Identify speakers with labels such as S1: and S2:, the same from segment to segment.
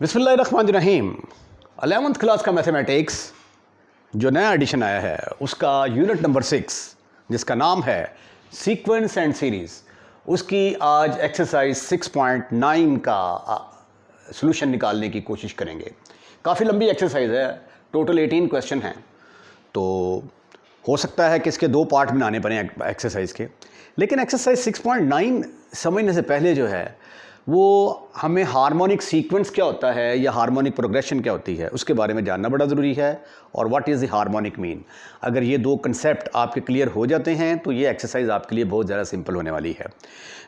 S1: बिस्मिल्लाहिर्रहमानिर्रहीम। 11th class का mathematics जो नया एडिशन आया है उसका यूनिट नंबर 6 जिसका नाम है सीक्वेंस एंड सीरीज़, उसकी आज एक्सरसाइज 6.9 का सॉल्यूशन निकालने की कोशिश करेंगे। काफ़ी लंबी एक्सरसाइज है, टोटल 18 क्वेश्चन हैं, तो हो सकता है कि इसके 2 पार्ट बनाने पड़े एक्सरसाइज के। लेकिन एक्सरसाइज 6.9 समझने से पहले जो है वो हमें हार्मोनिक सीक्वेंस क्या होता है या हार्मोनिक प्रोग्रेशन क्या होती है उसके बारे में जानना बड़ा ज़रूरी है। और what is the harmonic mean, अगर ये 2 कंसेप्ट आपके क्लियर हो जाते हैं तो ये एक्सरसाइज आपके लिए बहुत ज़्यादा सिंपल होने वाली है।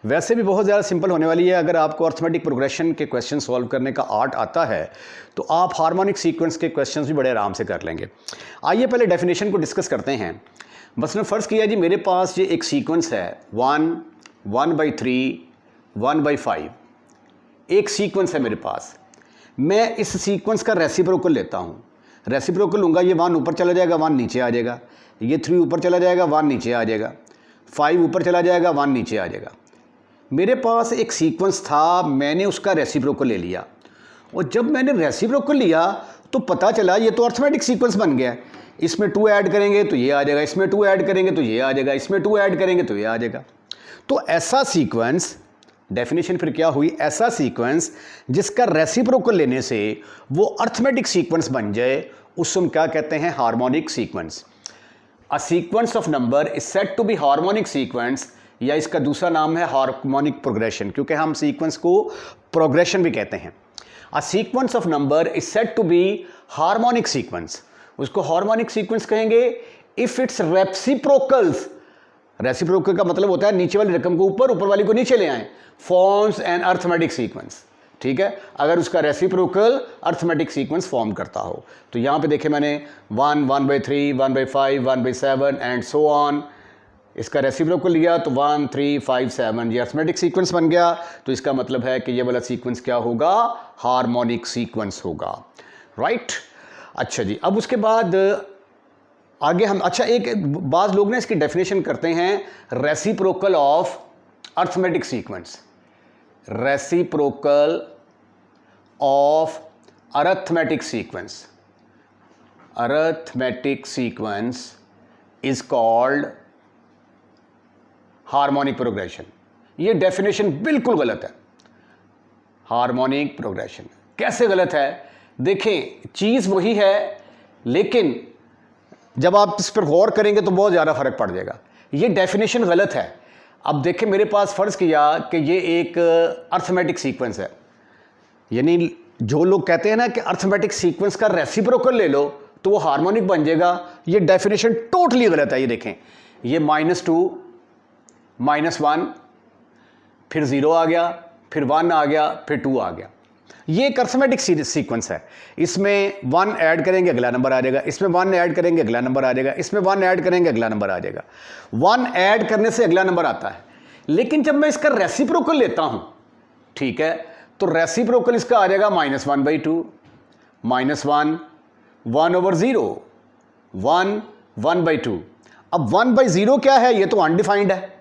S1: वैसे भी बहुत ज़्यादा सिंपल होने वाली है। अगर आपको अर्थमेटिक प्रोग्रेशन के क्वेश्चन सॉल्व करने का आर्ट आता है तो आप हार्मोनिक सीक्वेंस के क्वेश्चन भी बड़े आराम से कर लेंगे। आइए पहले डेफिनेशन को डिस्कस करते हैं। मसलन फ़र्ज़ किया जी मेरे पास ये एक सीक्वेंस है 1, 1/3, 1/5, एक सीक्वेंस है मेरे पास। मैं इस सीक्वेंस का रेसिप्रोकल लेता हूँ। रेसिप्रोकल लूँगा, ये 1 ऊपर चला जाएगा, 1 नीचे आ जाएगा। ये 3 ऊपर चला जाएगा, 1 नीचे आ जाएगा। 5 ऊपर चला जाएगा, 1 नीचे आ जाएगा। मेरे पास एक सीक्वेंस था, मैंने उसका रेसिप्रोकल ले लिया। और जब मैंने रेसिप्रोकल लिया तो पता चला ये तो अर्थमेटिक सीक्वेंस बन गया। इसमें 2 ऐड करेंगे तो ये आ जाएगा, इसमें 2 ऐड करेंगे तो ये आ जाएगा, इसमें 2 ऐड करेंगे तो ये आ जाएगा। तो ऐसा सीक्वेंस, डेफिनेशन फिर क्या हुई, ऐसा सीक्वेंस जिसका रेसिप्रोकल लेने से वो अर्थमेटिक सीक्वेंस बन जाए उसको हम क्या कहते हैं, harmonic sequence. A sequence of number is said to be harmonic sequence, या इसका दूसरा नाम है हार्मोनिक प्रोग्रेशन, क्योंकि हम सीक्वेंस को प्रोग्रेशन भी कहते हैं। A sequence of number is said to be harmonic sequence, उसको हार्मोनिक सीक्वेंस कहेंगे इफ इट्स रेसिप्रोकल्स। रेसिप्रोकल का मतलब होता है नीचे वाली रकम को ऊपर, ऊपर वाली को नीचे ले आए, फॉर्म्स एन अर्थमेटिक सीक्वेंस। ठीक है, अगर उसका रेसिप्रोकल अर्थमेटिक सीक्वेंस फॉर्म करता हो। तो यहां पे देखे मैंने 1, 1/3, 1/5, 1/7 एंड सो ऑन। इसका रेसिप्रोकल लिया तो 1, 3, 5, 7, ये अर्थमेटिक सीक्वेंस बन गया। तो इसका मतलब है कि ये वाला सीक्वेंस क्या होगा, हार्मोनिक सीक्वेंस होगा। राइट, अच्छा जी, अब उसके बाद आगे हम, अच्छा एक बाज़ लोग ना इसकी डेफिनेशन करते हैं reciprocal of arithmetic sequence. Reciprocal of arithmetic sequence, arithmetic sequence is called harmonic progression. ये डेफिनेशन बिल्कुल गलत है। हार्मोनिक प्रोग्रेशन कैसे गलत है, देखें चीज़ वही है लेकिन जब आप इस पर गौर करेंगे तो बहुत ज़्यादा फर्क पड़ जाएगा। ये डेफिनेशन गलत है। अब देखें मेरे पास फ़र्ज़ किया कि ये एक अर्थमेटिक सीक्वेंस है, यानी जो लोग कहते हैं ना कि अर्थमेटिक सीक्वेंस का रेसिप्रोकल ले लो तो वो हार्मोनिक बन जाएगा, ये डेफिनेशन टोटली गलत है। ये देखें, ये -2, -1, फिर 0 आ गया, फिर 1 आ गया, फिर 2 आ गया। ये एक अर्थमेटिक सीक्वेंस है। इसमें 1 ऐड करेंगे अगला नंबर आ जाएगा, इसमें 1 ऐड करेंगे अगला नंबर आ जाएगा, इसमें 1 ऐड करेंगे अगला नंबर आ जाएगा। 1 ऐड करने से अगला नंबर आता है। लेकिन जब मैं इसका रेसिप्रोकल लेता हूं, ठीक है, तो रेसिप्रोकल इसका आ जाएगा -1/2, -1, 1/0, 1, 1/2। अब 1/0 क्या है, ये तो अनडिफाइंड है।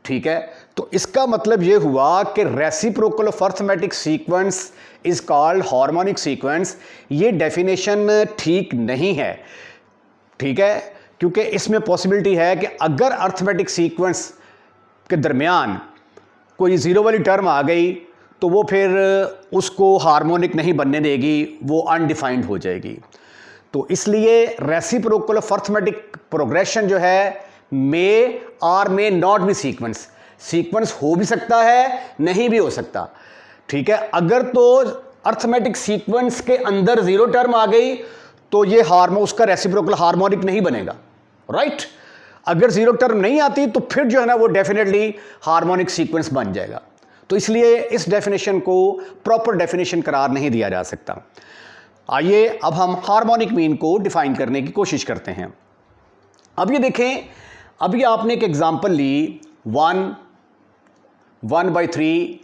S1: ठीक है, तो इसका मतलब यह हुआ कि reciprocal of arithmetic sequence is called harmonic sequence. ये डेफिनेशन ठीक नहीं है। ठीक है, क्योंकि इसमें पॉसिबिलिटी है कि अगर अर्थमेटिक सीक्वेंस के दरमियान कोई 0 वाली टर्म आ गई तो वो फिर उसको हार्मोनिक नहीं बनने देगी, वो अनडिफाइंड हो जाएगी। तो इसलिए रेसिप्रोकल ऑफ अर्थमेटिक प्रोग्रेशन जो है मे और may not be sequence. Sequence हो भी सकता है, नहीं भी हो सकता। ठीक है, अगर तो अर्थमेटिक सीक्वेंस के अंदर 0 टर्म आ गई तो ये उसका रेसिप्रोकल हार्मोनिक नहीं बनेगा। राइट, अगर 0 टर्म नहीं आती तो फिर जो है ना वो डेफिनेटली हार्मोनिक सीक्वेंस बन जाएगा। तो इसलिए इस डेफिनेशन को प्रॉपर डेफिनेशन करार नहीं दिया जा सकता। आइए अब हम हार्मोनिक मीन को डिफाइन करने की कोशिश करते हैं। अब ये देखें, अभी आपने एक एग्जांपल ली 1, 1/3,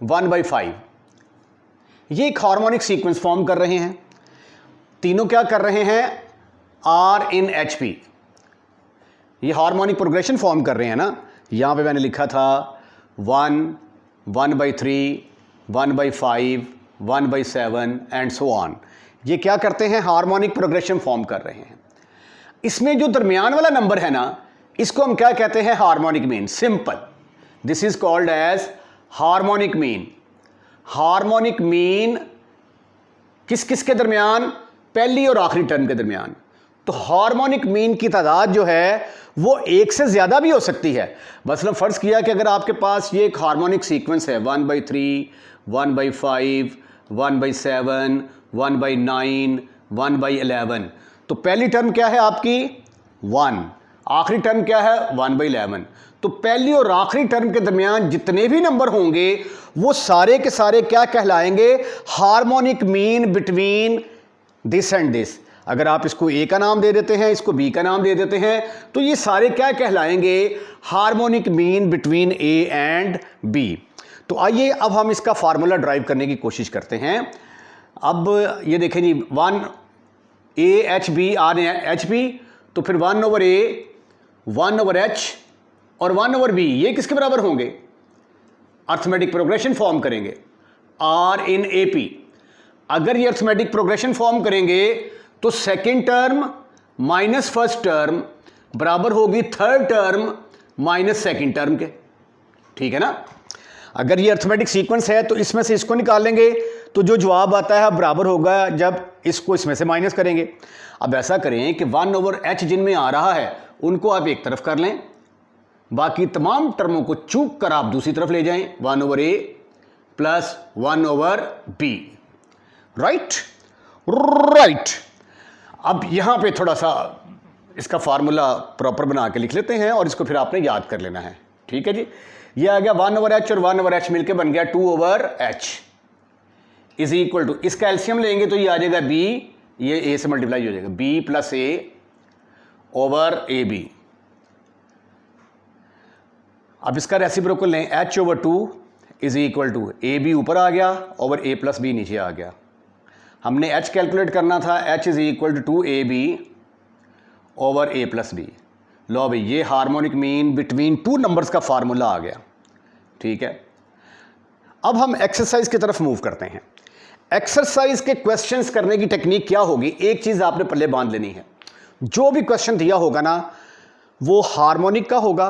S1: 1/5। ये एक हार्मोनिक सीक्वेंस फॉर्म कर रहे हैं। तीनों क्या कर रहे हैं, R/HP। ये हार्मोनिक प्रोग्रेशन फॉर्म कर रहे हैं ना। यहां पे मैंने लिखा था 1, 1/3, 1/5, 1/7 एंड सो ऑन। ये क्या करते हैं, हार्मोनिक प्रोग्रेशन फॉर्म कर रहे हैं। इसमें जो दरमियान वाला नंबर है ना, इसको हम क्या कहते हैं, harmonic mean. Simple, this is called as harmonic mean. Harmonic mean किस किस के दरमियान, पहली और आखिरी टर्म के दरमियान। तो हार्मोनिक मीन की तादाद जो है वो एक से ज्यादा भी हो सकती है। मसलन फर्ज किया कि अगर आपके पास ये एक हार्मोनिक सीक्वेंस है 1/3, 1/5, 1/7, 1/9, 1/11, तो पहली टर्म क्या है आपकी 1, आखिरी टर्म क्या है 1/11। तो पहली और आखिरी टर्म के दरमियान जितने भी नंबर होंगे वो सारे के सारे क्या कहलाएंगे, harmonic mean between this and this. अगर आप इसको ए का नाम दे देते हैं, इसको बी का नाम दे देते हैं, तो ये सारे क्या कहलाएंगे, harmonic mean between A and B. तो आइए अब हम इसका फार्मूला ड्राइव करने की कोशिश करते हैं। अब ये देखें जी, 1/AHB RHB, तो फिर 1/A, 1/H और 1/B, ये किसके बराबर होंगे, अर्थमेटिक प्रोग्रेशन फॉर्म करेंगे, R in AP। अगर ये अर्थमेटिक प्रोग्रेशन फॉर्म करेंगे तो second term minus first term बराबर होगी third term minus second term के, ठीक है ना। अगर ये अर्थमेटिक सीक्वेंस है तो इसमें से इसको निकालेंगे तो जो जवाब आता है बराबर होगा जब इसको इसमें से माइनस करेंगे। अब ऐसा करें कि 1/H जिनमें आ रहा है उनको आप एक तरफ कर लें, बाकी तमाम टर्मों को चूक कर आप दूसरी तरफ ले जाएं, 1/A प्लस 1/B। राइट। अब यहां पे थोड़ा सा इसका फार्मूला प्रॉपर बना के लिख लेते हैं और इसको फिर आपने याद कर लेना है, ठीक है जी। ये आ गया 1/H और 1/H मिलके बन गया 2/H इज इक्वल टू, इसका एलसीएम लेंगे तो ये आ जाएगा B, ये A से मल्टीप्लाई हो जाएगा, B plus A over AB। अब इसका रेसिप्रोकल लें, H/2 is equal to AB ऊपर आ गया ओवर A प्लस B नीचे आ गया। हमने H कैलकुलेट करना था, H is equal to 2AB over A plus B। लो भाई, ये harmonic mean between two numbers का फार्मूला आ गया, ठीक है। अब हम एक्सरसाइज की तरफ मूव करते हैं। एक्सरसाइज के क्वेश्चंस करने की टेक्निक क्या होगी, एक चीज़ आपने पल्ले बांध लेनी है, जो भी क्वेश्चन दिया होगा ना वो हार्मोनिक का होगा,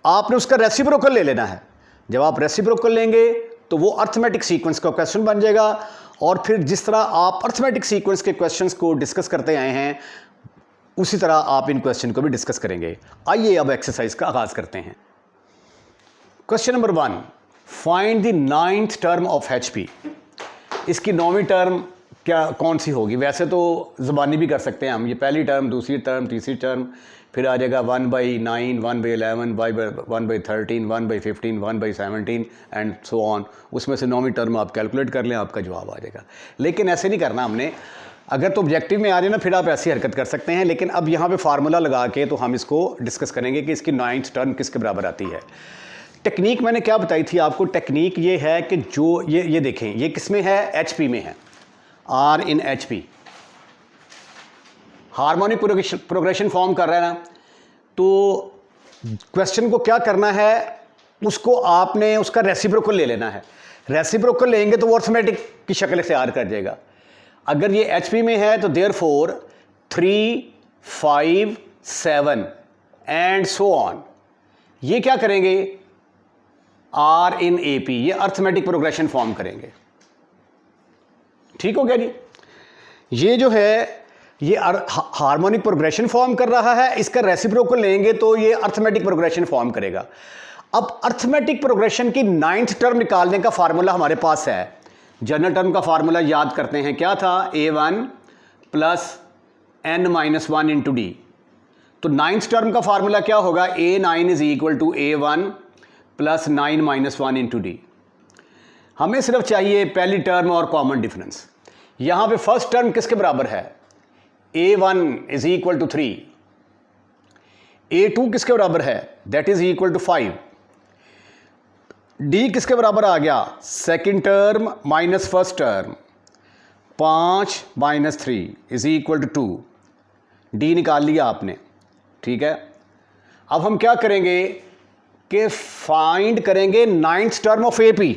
S1: आपने उसका रेसिप्रोकल ले लेना है। जब आप रेसिप्रोकल लेंगे तो वो अर्थमेटिक सीक्वेंस का क्वेश्चन बन जाएगा और फिर जिस तरह आप अर्थमेटिक सीक्वेंस के क्वेश्चंस को डिस्कस करते आए हैं उसी तरह आप इन क्वेश्चन को भी डिस्कस करेंगे। आइए अब एक्सरसाइज का आगाज करते हैं। Question number 1, find the 9th term of HP। इसकी 9वीं टर्म क्या कौन सी होगी, वैसे तो ज़बानी भी कर सकते हैं हम, ये पहली टर्म, दूसरी टर्म, तीसरी टर्म, फिर आ जाएगा 1/9, 1/11, 1/13, 1/15, 1/17 एंड सो ऑन। उसमें से 9वीं टर्म आप कैलकुलेट कर लें, आपका जवाब आ जाएगा। लेकिन ऐसे नहीं करना हमने, अगर तो ऑब्जेक्टिव में आ जाए ना फिर आप ऐसी हरकत कर सकते हैं, लेकिन अब यहाँ पे फार्मूला लगा के तो हम इसको डिस्कस करेंगे कि इसकी 9th टर्म किसके बराबर आती है। टेक्निक मैंने क्या बताई थी आपको, टेक्निक ये है कि जो ये देखें, ये किस में है, HP में है, R in HP। Harmonic progression form कर रहा है ना, तो क्वेश्चन को क्या करना है, उसको आपने उसका रेसिप्रोकल ले लेना है। रेसिप्रोकल लेंगे तो वो अर्थमेटिक की शक्ल इख्तियार कर जाएगा। अगर ये HP में है तो देयरफॉर 3, 5, 7 एंड सो ऑन, ये क्या करेंगे, R in AP, ये अर्थमेटिक प्रोग्रेशन फॉर्म करेंगे। ठीक हो गया जी। ये जो है ये हार्मोनिक प्रोग्रेशन फॉर्म कर रहा है, इसका रेसिप्रोकल लेंगे तो ये अर्थमेटिक प्रोग्रेशन फॉर्म करेगा। अब अर्थमेटिक प्रोग्रेशन की 9th टर्म निकालने का फार्मूला हमारे पास है। जनरल टर्म का फार्मूला याद करते हैं, क्या था, A1 plus n-1 into D. तो 9th टर्म का फार्मूला क्या होगा, A9 is equal to A1 plus 9-1 into d. हमें सिर्फ चाहिए पहली टर्म और कॉमन डिफरेंस। यहां पे फर्स्ट टर्म किसके बराबर है, A1 is equal to 3, A2 किसके बराबर है, that is equal to 5, D किसके बराबर आ गया, second term minus first term, 5 minus 3 is equal to 2, D निकाल लिया आपने, ठीक है। अब हम क्या करेंगे कि फाइंड करेंगे 9th term of AP।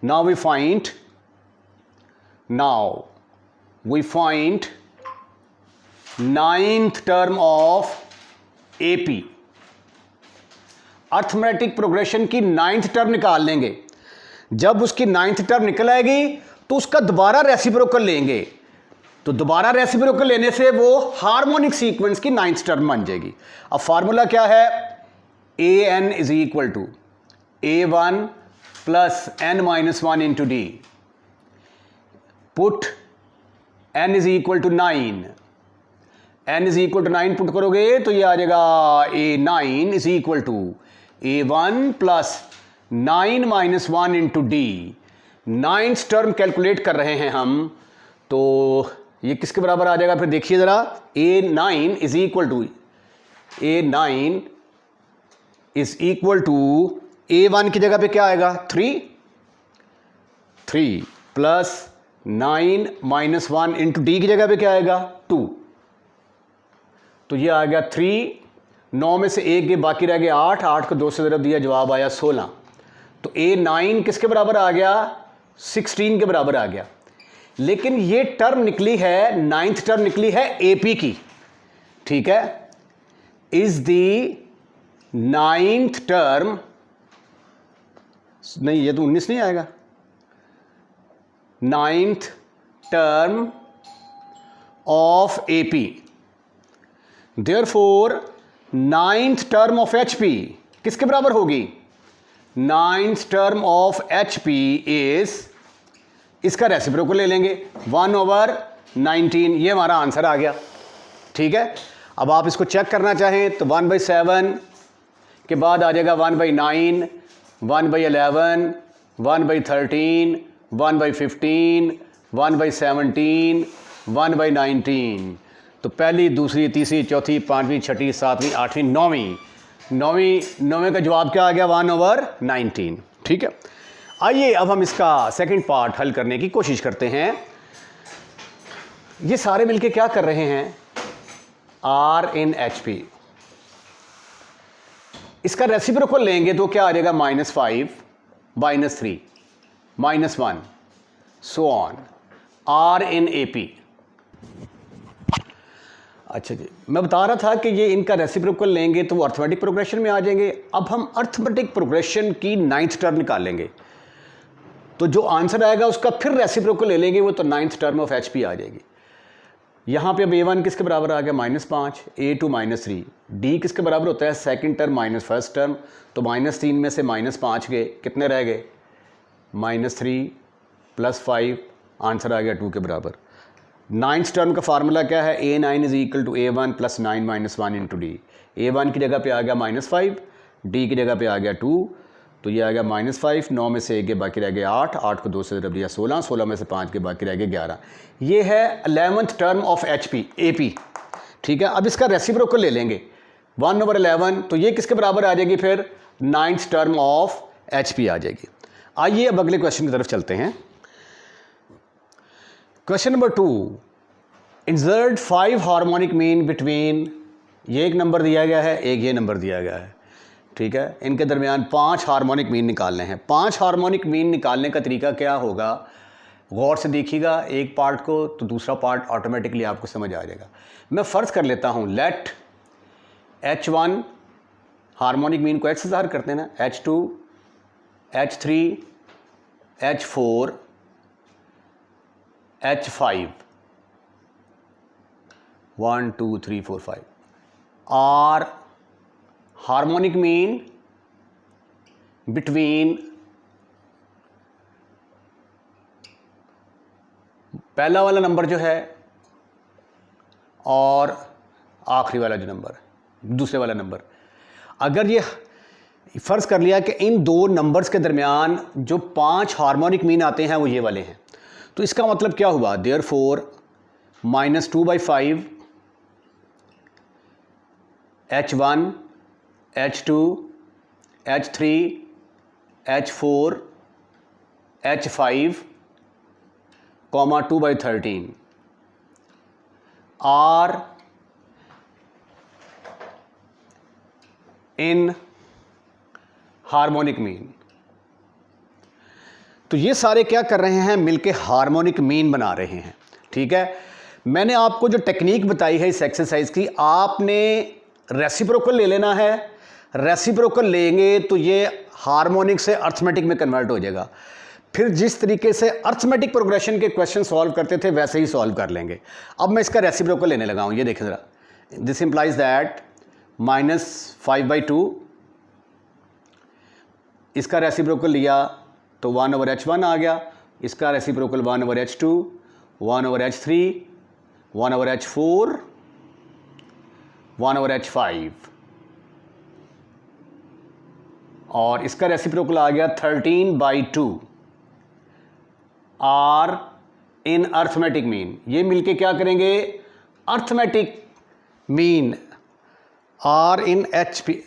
S1: Now we find now we find ninth term of AP. Arithmetic progression की नाइन्थ टर्म निकाल लेंगे। जब उसकी नाइन्थ टर्म निकल आएगी तो उसका दोबारा रेसिप्रोकल लेंगे, तो दोबारा रेसिप्रोकल लेने से वो हार्मोनिक सीक्वेंस की नाइन्थ टर्म बन जाएगी। अब फार्मूला क्या है, A N is equal to A1 plus n-1 into D. Put n is equal to 9, n is equal to 9 put करोगे तो ये आ जाएगा A9 is equal to A1 plus 9-1 into D. Ninth term calculate कर रहे हैं हम, तो ये किसके बराबर आ जाएगा फिर देखिए ज़रा। A9 is equal to A9 is equal to A1 की जगह पे क्या आएगा 3 प्लस 9-1 इंटू डी की जगह पे क्या आएगा 2। तो ये आ गया 3, 9 में से 1 के बाकी रह गया 8, 8 को 2 से ज़रब दिया, जवाब आया 16। तो A9 किसके बराबर आ गया 16 के बराबर आ गया। लेकिन ये टर्म निकली है, नाइन्थ टर्म निकली है AP की, ठीक है। इज द नाइन्थ टर्म, नहीं ये तो 19 नहीं आएगा, ninth term of AP, therefore ninth term of HP किसके बराबर होगी, ninth term of HP is, इसका रेसिप्रोकल ले लेंगे 1/19, ये हमारा आंसर आ गया, ठीक है। अब आप इसको चेक करना चाहें तो 1/7 के बाद आ जाएगा 1/9, 1/11, 1/13, 1/15, 1/17, 1/19। तो पहली, दूसरी, तीसरी, चौथी, पांचवीं, छठी, सातवीं, आठवीं, नौवीं का जवाब क्या आ गया 1/19, ठीक है। आइए अब हम इसका सेकंड पार्ट हल करने की कोशिश करते हैं। ये सारे मिलके क्या कर रहे हैं, R in HP। इसका रेसिप्रोकल लेंगे तो क्या आ जाएगा -5, -3, -1, so on, R in AP। अच्छा जी, मैं बता रहा था कि ये इनका रेसिप्रोकल लेंगे तो वो अर्थमेटिक प्रोग्रेशन में आ जाएंगे। अब हम अर्थमेटिक प्रोग्रेशन की नाइन्थ टर्म निकाल लेंगे, तो जो आंसर आएगा उसका फिर रेसिप्रोकल ले लेंगे, वो तो नाइन्थ टर्म ऑफ HP आ जाएगी। यहाँ पे अब A1 किसके बराबर आ गया -5, A2 -3, D किसके बराबर होता है second term minus first term, तो -3 में से -5 गए, कितने रह गए -3 + 5, आंसर आ गया 2 के बराबर। नाइन्थ टर्म का फार्मूला क्या है, A9 is equal to A1 plus 9-1 into d. A1 की जगह पे आ गया -5, D की जगह पे आ गया 2, तो ये आ गया -5, 9 में से 1 के बाकी रह गया 8, 8 को 2 से ज़रब दिया 16, 16 में से 5 के बाकी रह गए 11। ये है 11th टर्म ऑफ AP, ठीक है। अब इसका रेसिप्रोकल ले लेंगे 1/11, तो ये किसके बराबर आ जाएगी फिर, नाइन्थ टर्म ऑफ HP आ जाएगी। आइए अब अगले क्वेश्चन की तरफ चलते हैं। Question number 2, insert 5 harmonic mean between, ये एक नंबर दिया गया है, एक ये नंबर दिया गया है, ठीक है। इनके दरमियान 5 हार्मोनिक मीन निकालने हैं। 5 हार्मोनिक मीन निकालने का तरीका क्या होगा, गौर से देखिएगा एक पार्ट को, तो दूसरा पार्ट ऑटोमेटिकली आपको समझ आ जाएगा। मैं फ़र्ज़ कर लेता हूँ, लेट H1 हार्मोनिक मीन को H से ज़ाहिर करते हैं ना, H2, H3, H4, H5, 1 2 3 4 5 are harmonic mean between पहला वाला नंबर जो है और आखिरी वाला जो नंबर, दूसरे वाला नंबर। अगर ये फ़र्ज़ कर लिया कि इन दो नंबर्स के दरमियान जो 5 हार्मोनिक मीन आते हैं वो ये वाले हैं, तो इसका मतलब क्या हुआ, therefore -2/5 H1, H2, H3, H4, H5, 2/13 are in harmonic mean। तो ये सारे क्या कर रहे हैं, मिलके हार्मोनिक मीन बना रहे हैं। ठीक है, मैंने आपको जो टेक्निक बताई है इस एक्सरसाइज की, आपने रेसिप्रोकल ले लेना है। रेसिप्रोकल लेंगे तो ये हार्मोनिक से अर्थमेटिक में कन्वर्ट हो जाएगा। फिर जिस तरीके से अर्थमेटिक प्रोग्रेशन के क्वेश्चन सॉल्व करते थे वैसे ही सॉल्व कर लेंगे। अब मैं इसका रेसिप्रोकल लेने लगा हूँ, ये देखें ज़रा। दिस इंप्लाइज दैट -5/2, इसका रेसिप्रोकल लिया तो 1/h1 आ गया, इसका reciprocal 1/h2, 1/h3, 1/h4, 1/h5, और इसका रेसिप्रोकल आ गया 13/2 आर इन अर्थमेटिक मीन। ये मिलके क्या करेंगे, arithmetic mean are in H P,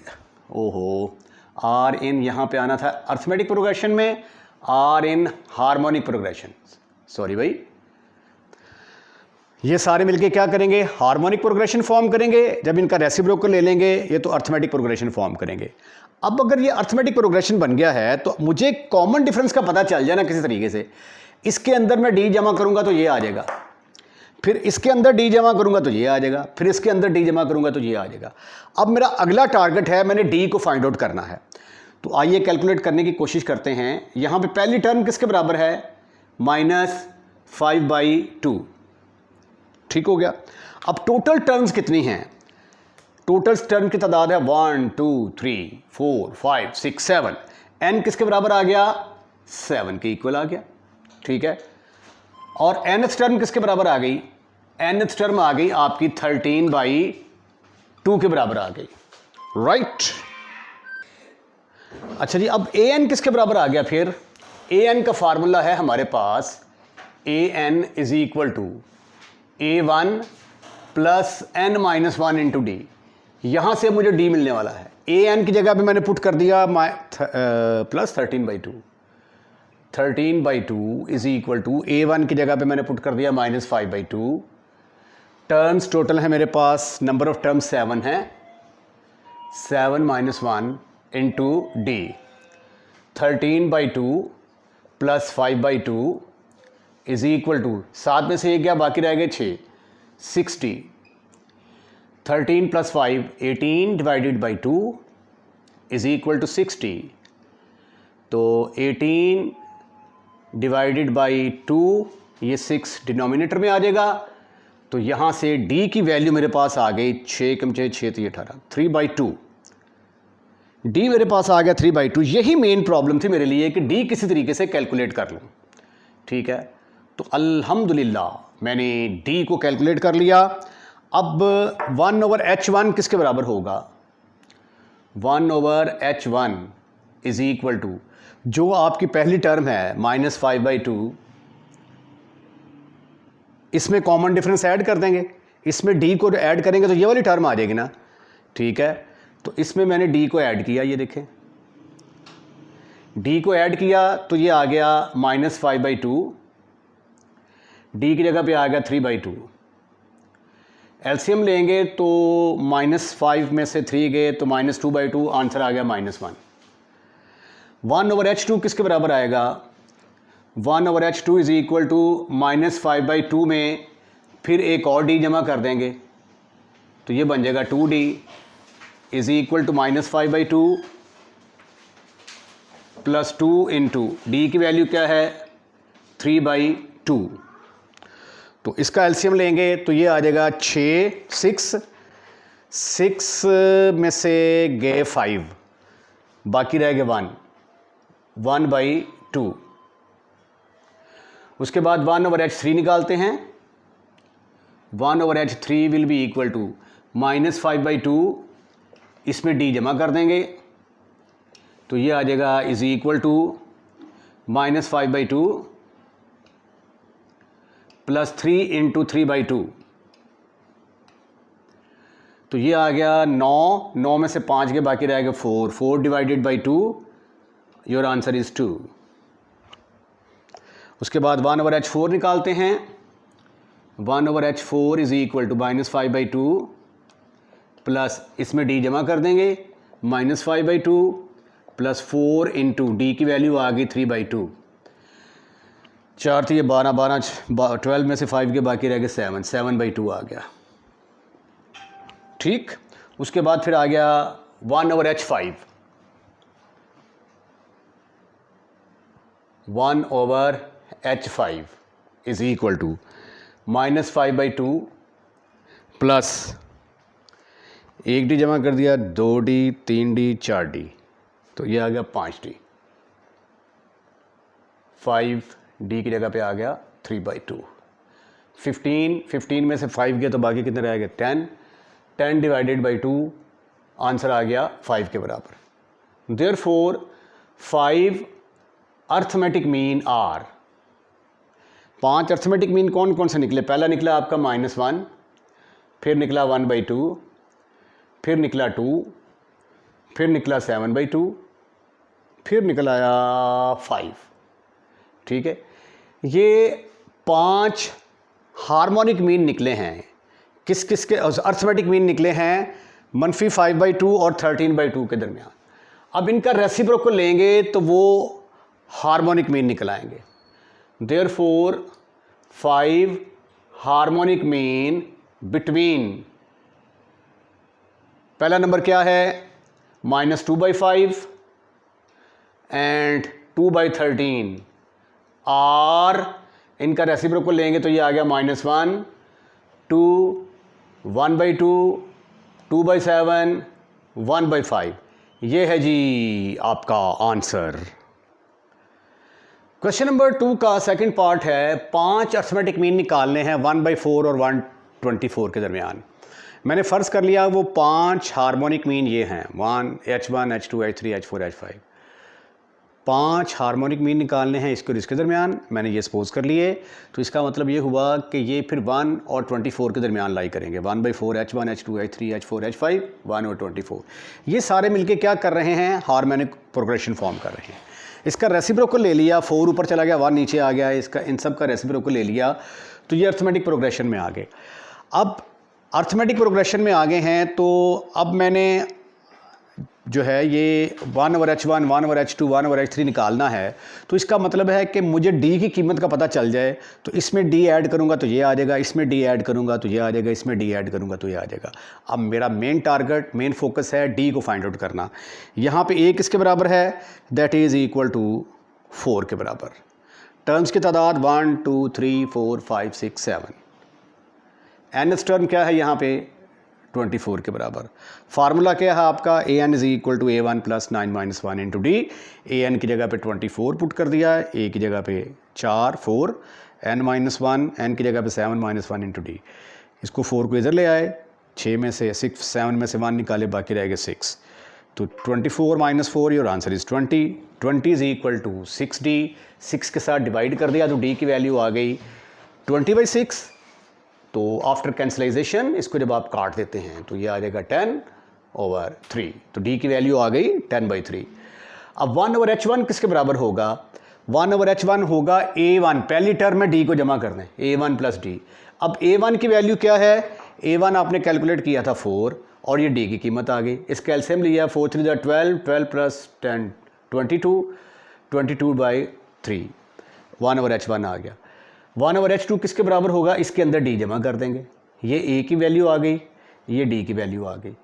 S1: ओहो, आर इन यहाँ पे आना था अर्थमेटिक प्रोग्रेशन में, are in harmonic progression, sorry भाई। ये सारे मिलके क्या करेंगे, हार्मोनिक प्रोग्रेशन फॉर्म करेंगे। जब इनका रेसिप्रोकल ले लेंगे ये तो अर्थमेटिक प्रोग्रेशन फॉर्म करेंगे। अब अगर ये अर्थमेटिक प्रोग्रेशन बन गया है तो मुझे कॉमन डिफरेंस का पता चल जाए ना किसी तरीके से। इसके अंदर मैं डी जमा करूंगा तो ये आ जाएगा, फिर इसके अंदर डी जमा करूंगा तो ये आ जाएगा, फिर इसके अंदर डी जमा करूंगा तो ये आ जाएगा। अब मेरा अगला टारगेट है, मैंने डी को फाइंड आउट करना है। तो आइए कैलकुलेट करने की कोशिश करते हैं। यहाँ पे पहली टर्म किसके बराबर है, -5/2। ठीक हो गया। अब टोटल टर्म्स कितनी हैं, टोटल टर्म की तादाद है 1 2 3 4 5 6 7। n किसके बराबर आ गया, 7 के इक्वल आ गया। ठीक है, और nth टर्म किसके बराबर आ गई, nth टर्म आ गई आपकी 13/2 के बराबर आ गई, राइट। अच्छा जी, अब an किसके बराबर आ गया, फिर an का फार्मूला है हमारे पास, an is equal to a1 plus n-1 into d. यहां से मुझे d मिलने वाला है। an की जगह पे मैंने पुट कर दिया plus 13/2, 13/2 is equal to a1 की जगह पे मैंने पुट कर दिया -5/2। टर्म्स टोटल है मेरे पास, नंबर ऑफ टर्म्स 7 है, 7 - 1 into d. 13/2 plus 5/2 is equal to, 7 में से 1 गया, बाकी रह गए 6, 60। 13 plus 5 18 divided by 2 is equal to 60। तो 18 डिवाइडेड बाई 2, ये 6 डिनोमिनेटर में आ जाएगा। तो यहाँ से d की वैल्यू मेरे पास आ गई 6 कम 6 6 तो 18, 3/2। d मेरे पास आ गया 3/2। यही मेन प्रॉब्लम थी मेरे लिए कि d किसी तरीके से कैलकुलेट कर लूँ। ठीक है, तो अल्हम्दुलिल्लाह मैंने d को कैलकुलेट कर लिया। अब 1/h1 किसके बराबर होगा, 1/h1 इज इक्वल टू, जो आपकी पहली टर्म है -5/2, इसमें कॉमन डिफरेंस ऐड कर देंगे, इसमें d को ऐड करेंगे तो ये वाली टर्म आ जाएगी ना। ठीक है, तो इसमें मैंने d को ऐड किया, ये देखें d को ऐड किया तो ये आ गया -5/2, d की जगह पे आ गया 3/2। एलसीएम लेंगे तो -5 में से 3 गए तो -2/2, आंसर आ गया -1। 1/h2 किसके बराबर आएगा, 1/h2 इज इक्वल टू -5/2 में फिर एक और d जमा कर देंगे तो ये बन जाएगा 2d is equal to -5/2 plus 2 into D की वैल्यू क्या है 3/2। तो इसका एलसीएम लेंगे तो ये आ जाएगा 6 6 में से गए 5, बाकी रह गए 1/2। उसके बाद 1/h3 निकालते हैं। 1/h3 will be equal to -5/2, इसमें d जमा कर देंगे तो ये आ जाएगा is equal to -5/2 plus 3 into 3/2। तो ये आ गया 9 में से 5 के बाकी रह गए 4 divided by 2, your answer is 2। उसके बाद 1/h4 निकालते हैं। 1/h4 is equal to -5/2 plus इसमें d जमा कर देंगे -5/2 प्लस 4 इंटू डी की वैल्यू आ गई 3/2। 4 थी, ये 12, 12 में से 5 के बाकी रह गए 7, 7/2 आ गया। ठीक, उसके बाद फिर आ गया 1/h5, 1/h5 is equal to -5/2 plus 1d जमा कर दिया, 2d, 3d, 4d, तो ये आ गया 5d। 5d की जगह पे आ गया 3/2। 15 में से 5 गया तो बाकी कितने रह गए 10, 10 डिवाइडेड बाई 2, आंसर आ गया 5 के बराबर। Therefore 5 arithmetic mean are, 5 arithmetic mean कौन कौन से निकले? पहला निकला आपका -1, फिर निकला 1/2, फिर निकला 2, फिर निकला 7/2, फिर निकल आया 5। ठीक है, ये 5 हार्मोनिक मीन निकले हैं। किस किस के अर्थमेटिक मीन निकले हैं? -5/2 और 13/2 के दरमियान। अब इनका रेसिप्रोकल लेंगे तो वो हार्मोनिक मीन निकल आएंगे। देयरफॉर 5 हार्मोनिक मीन बिटवीन, पहला नंबर क्या है? -2/5 एंड 2/13 और इनका रेसिप्रोकल लेंगे तो ये आ गया -1, 2, 1/2, 2/7, 1/5। ये है जी आपका आंसर। क्वेश्चन नंबर 2 का सेकंड पार्ट है, 5 अर्थमेटिक मीन निकालने हैं 1/4 और 1/24 के दरमियान। मैंने फ़र्ज़ कर लिया वो 5 हार्मोनिक मीन ये हैं, 1, H2, H3, H4, H5। 5 harmonic mean निकालने हैं इसके और इसके दरमियान, मैंने ये सपोज कर लिए। तो इसका मतलब ये हुआ कि ये फिर 1 और 24 के दरमियान लाई करेंगे। 1/4 H1, H2, H3, H4, H5, 1 और 24, ये सारे मिलके क्या कर रहे हैं? हार्मोनिक प्रोग्रेशन फॉर्म कर रहे हैं। इसका रेसिप्रोकल ले लिया, 4 ऊपर चला गया, 1 नीचे आ गया, इसका इन सब का रेसिप्रोकल ले लिया तो ये अर्थमेटिक प्रोग्रेशन में आ गए। अब अर्थमेटिक प्रोग्रेशन में आ गए हैं तो अब मैंने जो है ये 1/h1, 1/h2, 1/h3 निकालना है। तो इसका मतलब है कि मुझे d की कीमत का पता चल जाए तो इसमें d ऐड करूंगा तो ये आ जाएगा, इसमें d ऐड करूंगा तो ये आ जाएगा, इसमें d ऐड करूंगा तो ये आ जाएगा। अब मेरा मेन टारगेट, मेन फोकस है d को फाइंड आउट करना। यहाँ पे a किसके बराबर है? दैट इज़ इक्वल टू 4 के बराबर। टर्म्स की तादाद 1, 2, 3, 4, 5, 6, 7। nth टर्म क्या है यहाँ पे? 24 के बराबर। फार्मूला क्या है आपका? an is equal to a1 + 9 - 1 × d। an की जगह पे 24 पुट कर दिया है, a की जगह पे 4, 4, n - 1, n की जगह पे 7 - 1 × d। इसको 4 को इधर ले आए, 6 में से 6, 7 में से 1 निकाले, बाकी रह गए 6। तो 24 - 4, your answer is 20। 20 is equal to 6d। 6 के साथ डिवाइड कर दिया तो d की वैल्यू आ गई 20/6। तो आफ्टर कैंसलाइजेशन इसको जब आप काट देते हैं तो ये आ जाएगा 10/3। तो d की वैल्यू आ गई 10/3। अब 1/h1 किसके बराबर होगा? 1/h1 होगा a1, पहली टर्म में d को जमा कर दें, a1 + d। अब a1 की वैल्यू क्या है? a1 आपने कैलकुलेट किया था 4 और ये d की कीमत आ गई। इसका एलसीएम लिया, 4 3 12, 12 + 10 22, 22/3, 1/h1 आ गया। 1/h2 किसके बराबर होगा? इसके अंदर d जमा कर देंगे, ये a की वैल्यू आ गई, ये d की वैल्यू आ गई,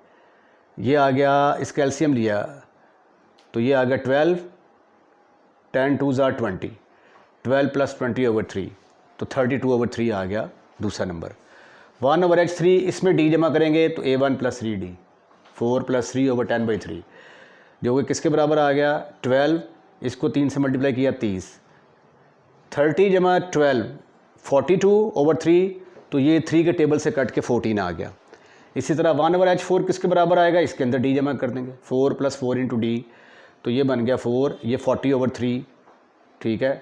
S1: ये आ गया। इसका एलसीएम लिया तो ये आ गया 12, 10 2 = 20, 12 + 20/3, तो 32/3 आ गया दूसरा नंबर। 1/h3 इसमें d जमा करेंगे तो a1 + 3d, 4 + 3/10/3, जो कि किसके बराबर आ गया? 12, इसको 3 से मल्टीप्लाई किया 30, 30 जमा 12, 42/3, तो ये 3 के टेबल से कट के 14 आ गया। इसी तरह 1/h4 किसके बराबर आएगा? इसके अंदर d जमा कर देंगे, 4 + 4 × d, तो ये बन गया 4, ये 40/3, ठीक है।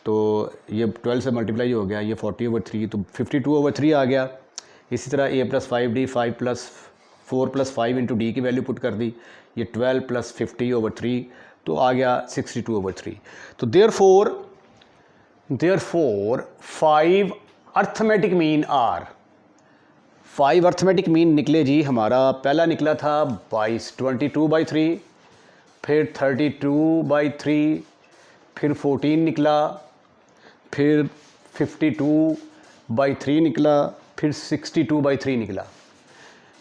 S1: तो ये 12 से मल्टीप्लाई हो गया, ये 40/3, तो 52/3 आ गया। इसी तरह a + 5d, 4 + 5 × d की वैल्यू पुट कर दी, ये 12 + 50/3, तो आ गया 62/3। तो therefore 5 arithmetic mean are, 5 arithmetic mean निकले जी हमारा। पहला निकला था 22/3, फिर 32/3, फिर 14 निकला, फिर 52/3 निकला, फिर 62/3 निकला।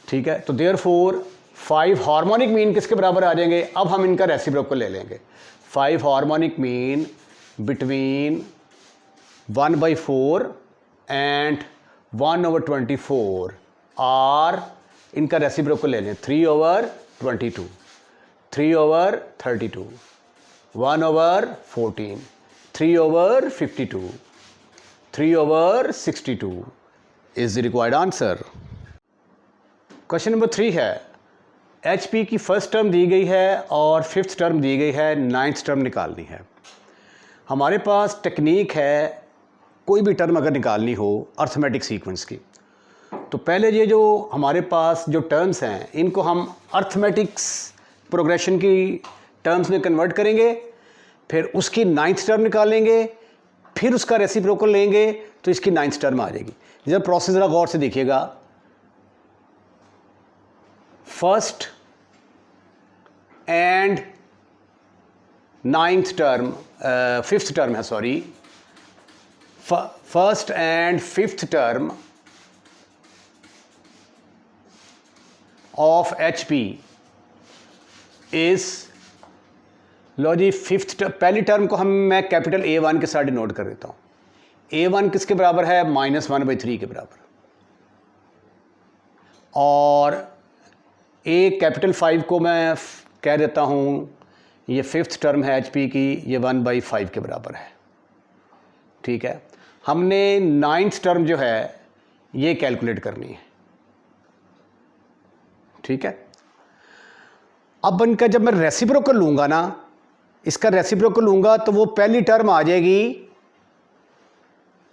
S1: ठीक है, तो देयरफॉर 5 हार्मोनिक मीन किसके बराबर आ जाएंगे? अब हम इनका रेसिप्रोकल ले लेंगे। 5 harmonic mean between 1/4 and 1/24 are, इनका रेसिप्रोकल ले लें 3/22, 3/32, 1/14, 3/52, 3/62 is the required answer. Question number 3 है, HP की फर्स्ट टर्म दी गई है और फिफ्थ टर्म दी गई है, नाइन्थ टर्म निकालनी है। हमारे पास टेक्निक है, कोई भी टर्म अगर निकालनी हो अर्थमेटिक सीक्वेंस की, तो पहले ये जो हमारे पास जो टर्म्स हैं इनको हम अर्थमेटिक्स प्रोग्रेशन की टर्म्स में कन्वर्ट करेंगे, फिर उसकी नाइन्थ टर्म निकालेंगे, फिर उसका रेसिप्रोकल लेंगे तो इसकी नाइन्थ टर्म आ जाएगी। जब प्रोसेस ज़रा गौर से देखिएगा, first and ninth term, fifth term है, sorry, first and fifth term of HP is, लो जी, फिफ्थ पहली टर्म को मैं कैपिटल A1 के साथ डिनोट कर देता हूँ। A1 किसके बराबर है? -1/3 के बराबर। और A कैपिटल 5 को मैं कह देता हूँ ये फिफ्थ टर्म है HP की, ये 1/5 के बराबर है। ठीक है, हमने नाइन्थ टर्म जो है ये कैलकुलेट करनी है। ठीक है, अब इनका जब मैं रेसिप्रोकल लूँगा ना, इसका रेसिप्रोकल लूँगा तो वो पहली टर्म आ जाएगी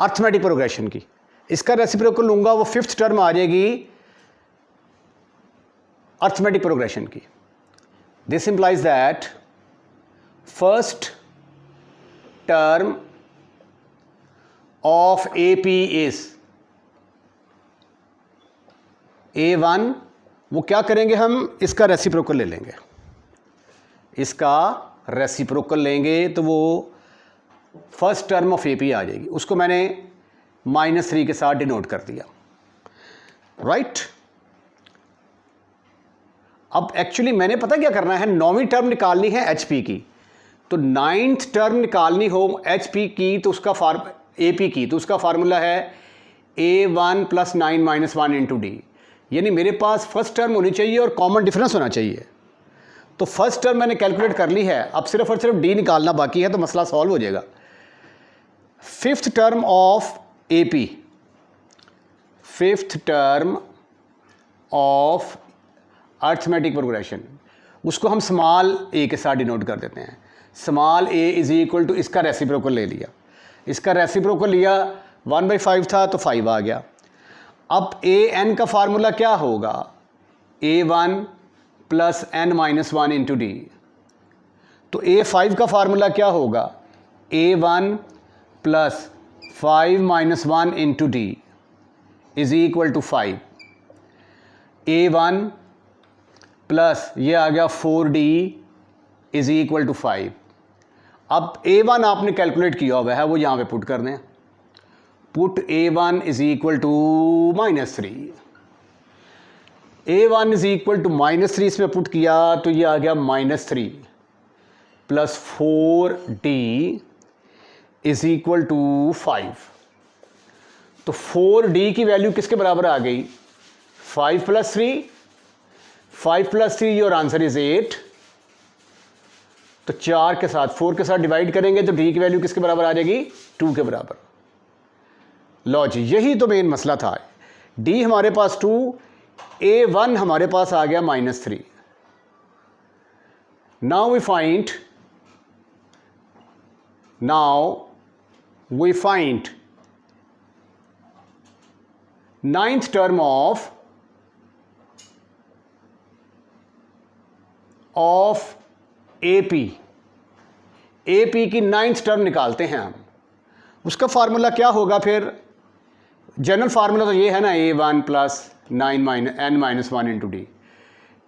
S1: अर्थमेटिक प्रोग्रेशन की, इसका रेसिप्रोकल लूँगा वो फिफ्थ टर्म आ जाएगी अर्थमेटिक प्रोग्रेशन की। This implies that first term of AP is A1, वो क्या करेंगे, हम इसका रेसिप्रोकल ले लेंगे, इसका रेसिप्रोकल लेंगे तो वो फर्स्ट टर्म ऑफ AP आ जाएगी, उसको मैंने -3 के साथ डिनोट कर दिया। राइट, अब एक्चुअली मैंने पता क्या करना है, नौवीं टर्म निकालनी है HP की, तो नाइन्थ टर्म निकालनी हो HP की तो उसका AP की, तो उसका फार्मूला है A1 + 9 - 1 × D, यानी मेरे पास फर्स्ट टर्म होनी चाहिए और कॉमन डिफरेंस होना चाहिए। तो फर्स्ट टर्म मैंने कैलकुलेट कर ली है, अब सिर्फ और सिर्फ D निकालना बाकी है, तो मसला सॉल्व हो जाएगा। Fifth term of AP, fifth term of arithmetic progression, उसको हम स्मॉल a के साथ डिनोट कर देते हैं। Small a is equal to, इसका रेसिप्रोकल ले लिया, इसका रेसिप्रोकल लिया, 1/5 था तो 5 आ गया। अब an का फार्मूला क्या होगा? A1 + n - 1 × D। तो A5 का फार्मूला क्या होगा? A1 + 5 - 1 × D is equal to 5। A1 plus ये आ गया 4D इज इक्वल टू 5। अब A1 आपने कैलकुलेट किया हुआ है, वो यहाँ पे पुट कर दें, put A1 is equal to -3, A1 is equal to -3 इसमें पुट किया तो ये आ गया -3 + 4D इज इक्वल टू 5। तो 4D की वैल्यू किसके बराबर आ गई? 5 + 3, 5 + 3 योर आंसर इज 8। तो 4 के साथ 4 के साथ डिवाइड करेंगे तो D की वैल्यू किसके बराबर आ जाएगी? 2 के बराबर। लो जी, यही तो मेन मसला था। D हमारे पास 2, A1 हमारे पास आ गया -3। Now we find ninth term of AP की नाइन्थ टर्म निकालते हैं हम। उसका फार्मूला क्या होगा फिर? जनरल फार्मूला तो ये है ना, A1 + n - 1 × D।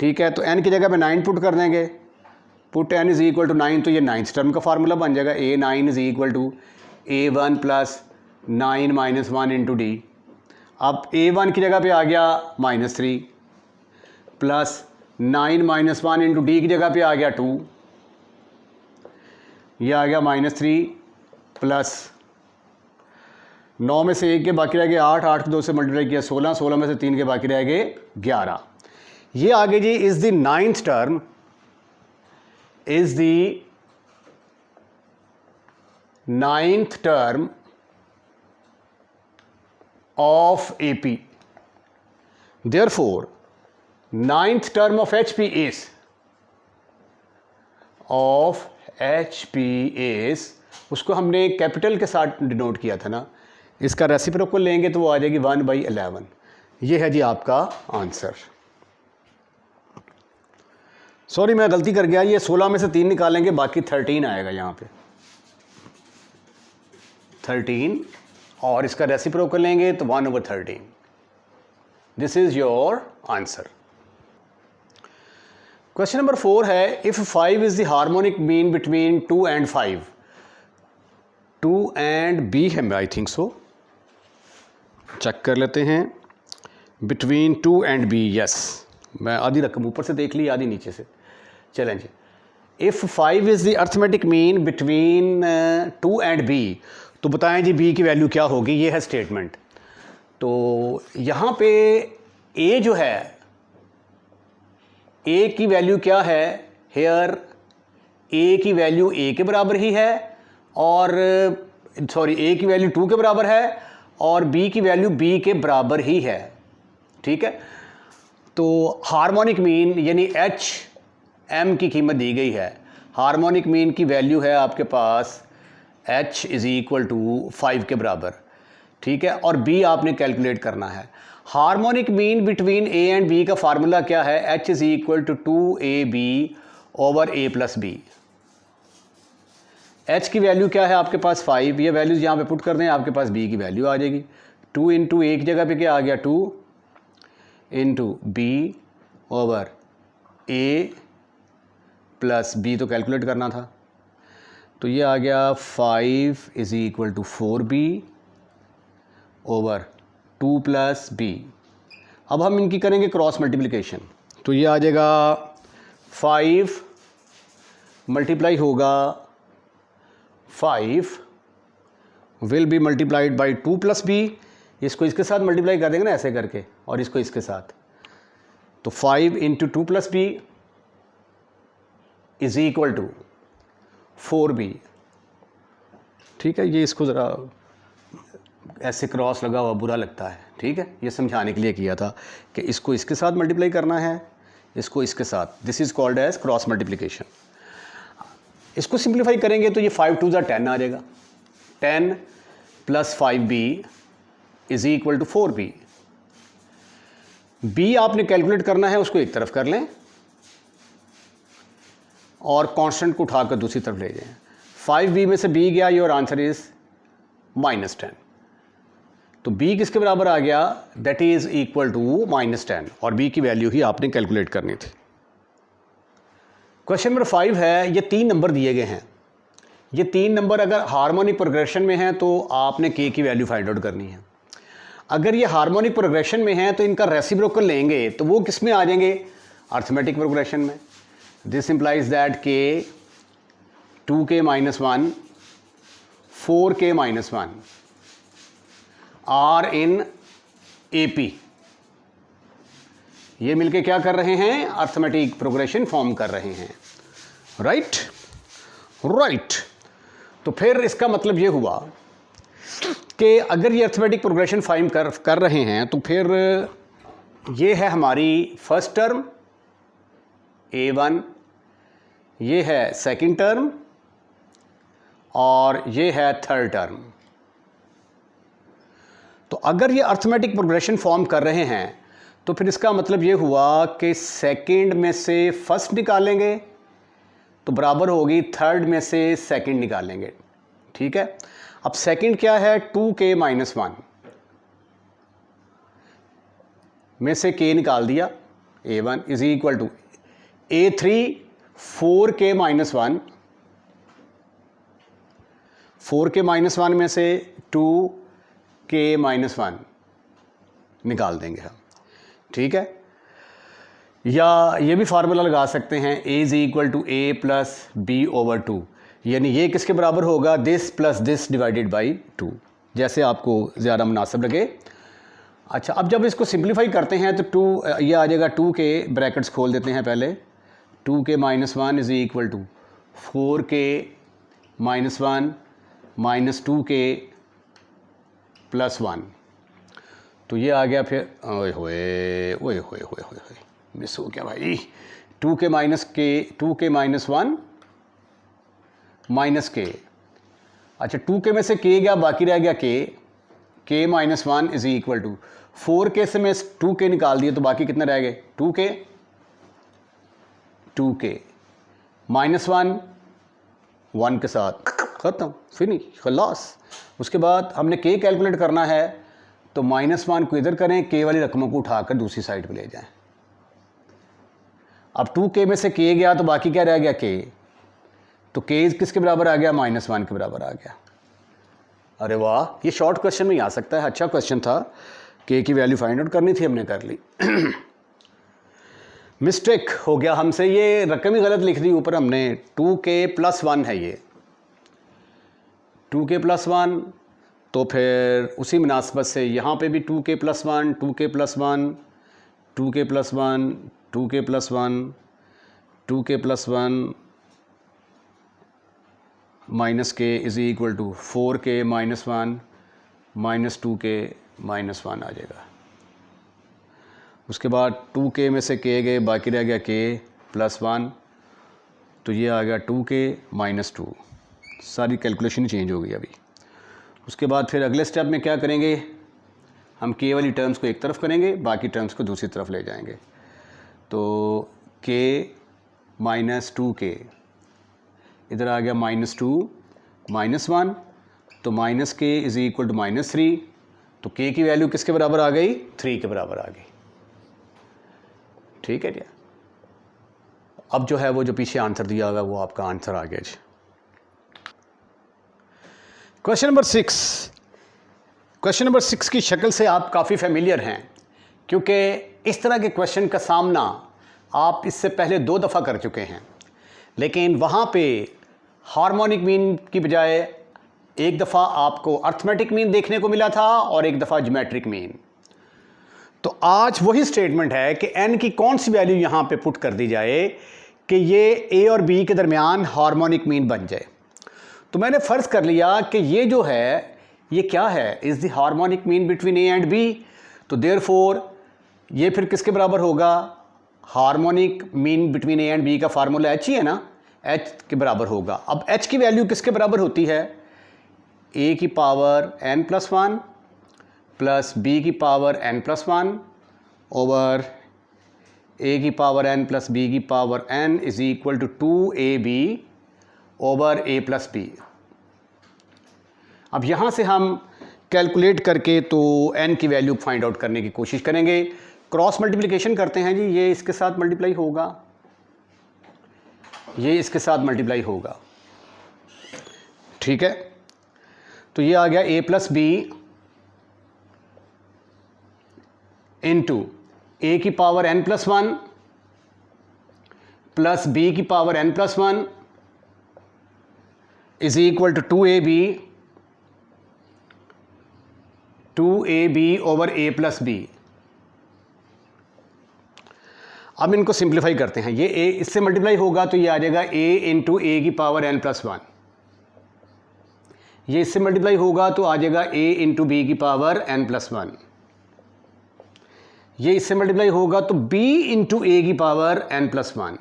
S1: ठीक है, तो n की जगह पे 9 पुट कर देंगे, put n is equal to 9, तो ये नाइन्थ टर्म का फार्मूला बन जाएगा। A9 is equal to A1 plus 9 minus 1 into D. अब A1 की जगह पे आ गया -3 प्लस 9 माइनस 1 इंटू डी की जगह पे आ गया 2, ये आ गया -3 प्लस 9 में से 1 के बाकी रह गए 8, 8 को 2 से मल्टीप्लाई किया 16, 16 में से 3 के बाकी रह गए 11। ये आगे G is the ninth term, is the ninth term of AP, therefore ninth term of HP is उसको हमने कैपिटल के साथ डिनोट किया था ना, इसका रेसिप्रोकल लेंगे तो वो आ जाएगी 1/11। ये है जी आपका आंसर। सॉरी मैं गलती कर गया, ये 16 में से 3 निकालेंगे, बाकी 13 आएगा यहाँ पे 13, और इसका रेसिप्रोकल लेंगे तो 1/13। This is your answer. Question number 4 है, if 5 is the harmonic mean between 2 and 5, 2 and B है, आई थिंक सो, चेक कर लेते हैं। बिटवीन 2 and B, यस, मैं आधी रकम ऊपर से देख ली, आधी नीचे से। चलें जी, if 5 is the arithmetic mean between 2 and B, तो बताएं जी B की वैल्यू क्या होगी। ये है स्टेटमेंट। तो यहाँ पे A जो है, A की वैल्यू क्या है, हेयर A की वैल्यू A के बराबर ही है, और सॉरी A की वैल्यू 2 के बराबर है, और B की वैल्यू B के बराबर ही है। ठीक है, तो हार्मोनिक मीन यानी HM की कीमत दी गई है। हार्मोनिक मीन की वैल्यू है आपके पास H = 5 के बराबर। ठीक है, और B आपने कैलकुलेट करना है। Harmonic mean between A and B का फार्मूला क्या है, H = 2AB/A+B। H की वैल्यू क्या है आपके पास 5, ये वैल्यूज़ यहाँ पे पुट कर दें, आपके पास B की वैल्यू आ जाएगी। 2 × A की जगह पे क्या आ गया, 2 × B/A+B, तो कैलकुलेट करना था, तो ये आ गया 5 = 4B/2 B। अब हम इनकी करेंगे क्रॉस मल्टीप्लिकेशन, तो ये आ जाएगा 5 मल्टीप्लाई होगा 5 will be multiplied by 2 + B। इसको इसके साथ मल्टीप्लाई कर देंगे ना ऐसे करके, और इसको इसके साथ, तो 5 × 2 + B = 4B। ठीक है, ये इसको ज़रा ऐसे क्रॉस लगा हुआ बुरा लगता है। ठीक है, ये समझाने के लिए किया था कि इसको इसके साथ मल्टीप्लाई करना है, इसको इसके साथ। This is called as cross multiplication. इसको सिंप्लीफाई करेंगे तो ये 5 × 2 = 10 आ जाएगा। 10 + 5B = 4B। B आपने कैलकुलेट करना है, उसको एक तरफ कर लें और कांस्टेंट को उठाकर दूसरी तरफ ले जाएं। 5B में से B गया, योर आंसर इज -10। तो B किसके बराबर आ गया, दैट इज इक्वल टू -10, और B की वैल्यू ही आपने कैलकुलेट करनी थी। क्वेश्चन नंबर 5 है, ये 3 नंबर दिए गए हैं। ये 3 नंबर अगर हार्मोनिक प्रोग्रेशन में हैं तो आपने K की वैल्यू फाइंड आउट करनी है। अगर ये हार्मोनिक प्रोग्रेशन में हैं तो इनका रेसिप्रोकल लेंगे तो वो किस में आ जाएंगे, अर्थमेटिक प्रोग्रेशन में। This implies that K 2K - 1 4K - 1 are in AP। ये मिलके क्या कर रहे हैं, अर्थमेटिक प्रोग्रेशन फॉर्म कर रहे हैं। राइट। तो फिर इसका मतलब ये हुआ कि अगर ये अर्थमेटिक प्रोग्रेशन फॉर्म कर रहे हैं तो फिर ये है हमारी फर्स्ट टर्म A1, ये है सेकंड टर्म, और ये है थर्ड टर्म। तो अगर ये अर्थमेटिक प्रोग्रेशन फॉर्म कर रहे हैं तो फिर इसका मतलब ये हुआ कि सेकंड में से फर्स्ट निकालेंगे तो बराबर होगी थर्ड में से सेकंड निकालेंगे। ठीक है, अब सेकंड क्या है, 2K - 1 में से K निकाल दिया, A1 = A3 4K - 1 4k-1 में से 2k-1 निकाल देंगे हम, ठीक है। या ये भी फार्मूला लगा सकते हैं a is equal to a plus B over 2, यानी ये किसके बराबर होगा, this plus this divided by 2, जैसे आपको ज़्यादा मुनासिब लगे। अच्छा, अब जब इसको सिंप्लीफाई करते हैं तो 2 ये आ जाएगा, 2 के ब्रैकेट्स खोल देते हैं पहले, 2k-1 is equal to 4k-1 minus 2k plus 1, तो ये आ गया फिर, ओए होए ओए होए होए होए मिस हो गया भाई, 2k माइनस 1 माइनस k। अच्छा, 2k में से k गया, बाकी रह गया k-1 is equal to 4k से मैं 2k निकाल दिए तो बाकी कितने रह गए, 2k माइनस 1 के साथ ख़त्म, फिनिश, खलास। उसके बाद हमने k कैलकुलेट करना है, तो -1 को इधर करें, k वाली रकमों को उठाकर दूसरी साइड पे ले जाएं। अब 2k में से k गया तो बाकी क्या रह गया, k, तो k किसके बराबर आ गया, -1 के बराबर आ गया। अरे वाह, ये शॉर्ट क्वेश्चन में ही आ सकता है, अच्छा क्वेश्चन था, k की वैल्यू फाइंड आउट करनी थी, हमने कर ली। मिस्टेक हो गया हमसे, ये रकम ही गलत लिख दी ऊपर हमने, 2k+1 है ये, 2k+1, तो फिर उसी मुनासबत से यहाँ पे भी 2k+1 2k+1 2k+1 2k+1 2k+1 minus k is equal to 4k-1 minus 2k-1 आ जाएगा। उसके बाद 2k में से k गए, बाकी रह गया k+1, तो ये आ गया 2k-2, सारी कैलकुलेशन चेंज हो गई अभी। उसके बाद फिर अगले स्टेप में क्या करेंगे, हम k वाली टर्म्स को एक तरफ करेंगे, बाकी टर्म्स को दूसरी तरफ ले जाएंगे, तो k-2k इधर आ गया -2 -1, तो -k इज़ इक्वल टू -3, तो k की वैल्यू किसके बराबर आ गई, 3 के बराबर आ गई, ठीक है जी। अब जो है वो जो पीछे आंसर दिया होगा वो आपका आंसर आ गया जी। क्वेश्चन नंबर 6 की शक्ल से आप काफ़ी फेमिलियर हैं, क्योंकि इस तरह के क्वेश्चन का सामना आप इससे पहले 2 दफ़ा कर चुके हैं, लेकिन वहाँ पे हार्मोनिक मीन की बजाय एक दफ़ा आपको अर्थमेटिक मीन देखने को मिला था और एक दफ़ा ज्योमेट्रिक मीन। तो आज वही स्टेटमेंट है कि n की कौन सी वैल्यू यहाँ पे पुट कर दी जाए कि ये a और b के दरमियान हार्मोनिक मीन बन जाए। तो मैंने फ़र्ज़ कर लिया कि ये जो है ये क्या है, is the harmonic mean between a and b, तो देयरफॉर ये फिर किसके बराबर होगा, harmonic mean between a and b का फार्मूला h ही है ना, h के बराबर होगा। अब h की वैल्यू किसके बराबर होती है, a की पावर n+1 प्लस b की पावर n+1 ओवर a की पावर n प्लस b की power n is equal to 2ab over a plus b। अब यहाँ से हम कैलकुलेट करके तो n की वैल्यू फाइंड आउट करने की कोशिश करेंगे। क्रॉस मल्टीप्लिकेशन करते हैं जी, ये इसके साथ मल्टीप्लाई होगा, ये इसके साथ मल्टीप्लाई होगा, ठीक है। तो ये आ गया a plus b into a की पावर n+1 प्लस b की power n+1 is equal to 2ab over a plus b। अब इनको सिंप्लीफाई करते हैं, ये a इससे मल्टीप्लाई होगा तो ये आ जाएगा a इंटू a की पावर n+1, ये इससे मल्टीप्लाई होगा तो आ जाएगा a इंटू b की पावर n+1, ये इससे मल्टीप्लाई होगा तो b इंटू a की पावर n+1,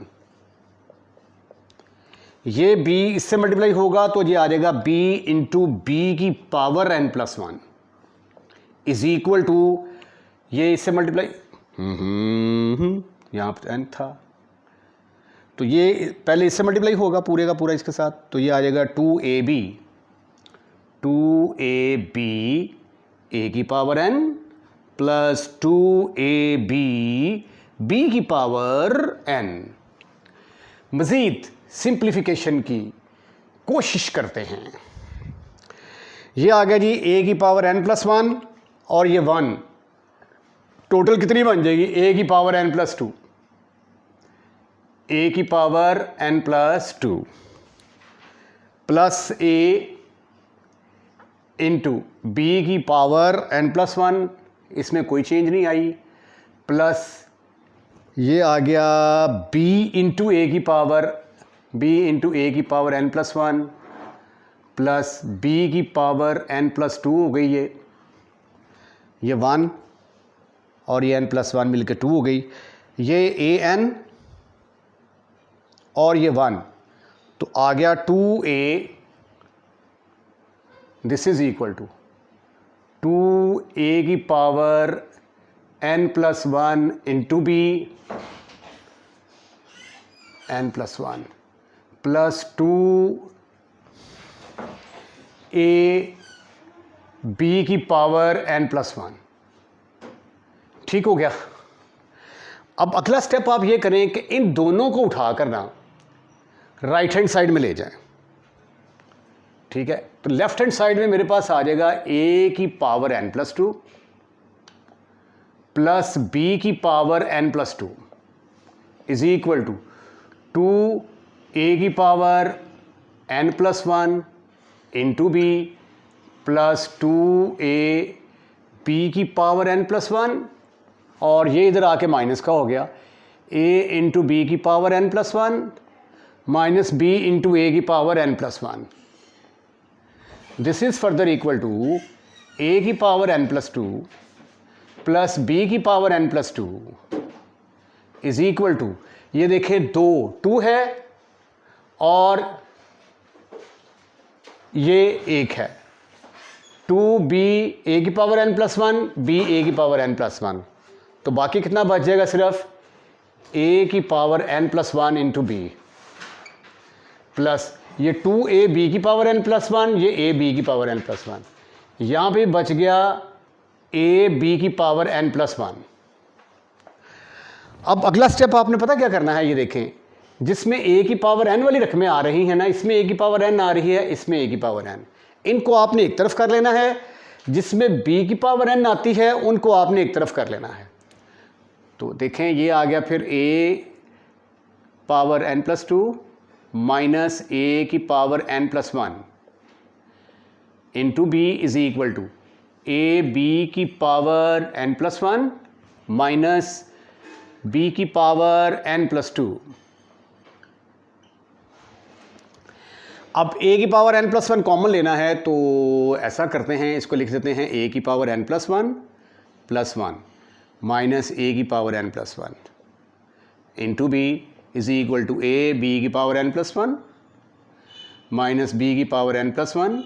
S1: ये b इससे मल्टीप्लाई होगा तो ये आ जाएगा b इंटू b की power n+1 is equal to, ये इससे मल्टीप्लाई यहाँ पर n था तो ये पहले इससे मल्टीप्लाई होगा पूरे का पूरा इसके साथ, तो ये आ जाएगा 2ab a की power n plus 2ab b की पावर n। मज़ीद सिंप्लीफिकेशन की कोशिश करते हैं। ये आ गया जी a की पावर n प्लस 1 और ये 1, टोटल कितनी बन जाएगी a की पावर n प्लस 2, a की power n plus 2 plus a into b की पावर n प्लस 1, इसमें कोई चेंज नहीं आई, प्लस ये आ गया b इंटू a की power n plus 1 plus b की पावर n प्लस 2 हो गई, ये 1 और ये n प्लस 1 मिलकर 2 हो गई, ये an और ये 1, तो आ गया 2a, this is equal to 2a की power n plus 1 into b n plus 1 plus 2a b की पावर n प्लस 1। ठीक हो गया। अब अगला स्टेप आप ये करें कि इन दोनों को उठा कर ना राइट हैंड साइड में ले जाएं। ठीक है, तो लेफ्ट हैंड साइड में मेरे पास आ जाएगा a की power n plus 2 plus b की power n plus 2 is equal to 2a की power n plus 1 into b plus 2a b की पावर n प्लस 1, और ये इधर आके माइनस का हो गया a इंटू बी की power n plus 1 minus b into a की power n plus 1। This is further equal to a की power n plus 2 plus b की power n plus 2 is equal to, ये देखें 2 है और ये 1 है, 2b a की power n plus 1 b a की पावर n प्लस 1, तो बाकी कितना बच जाएगा, सिर्फ a की power n plus 1 into B plus ये 2a b की पावर n प्लस 1, ये a b की पावर n प्लस 1, यहाँ पे बच गया a b की पावर n प्लस 1। अब अगला स्टेप आपने पता क्या करना है, ये देखें जिसमें a की पावर n वाली रकमें आ रही हैं ना, इसमें a की पावर n आ रही है, इसमें a की पावर n, इनको आपने एक तरफ कर लेना है, जिसमें b की पावर n आती है उनको आपने एक तरफ कर लेना है। तो देखें ये आ गया फिर a power n plus 2 minus a की power n plus 1 into B is equal to a b की power n plus 1 minus b की पावर n प्लस 2। अब a की पावर n प्लस 1 कॉमन लेना है, तो ऐसा करते हैं, इसको लिख देते हैं a की power n plus 1 plus 1 minus a की power n plus 1 into B is equal to a b की power n plus 1 minus b की पावर n प्लस 1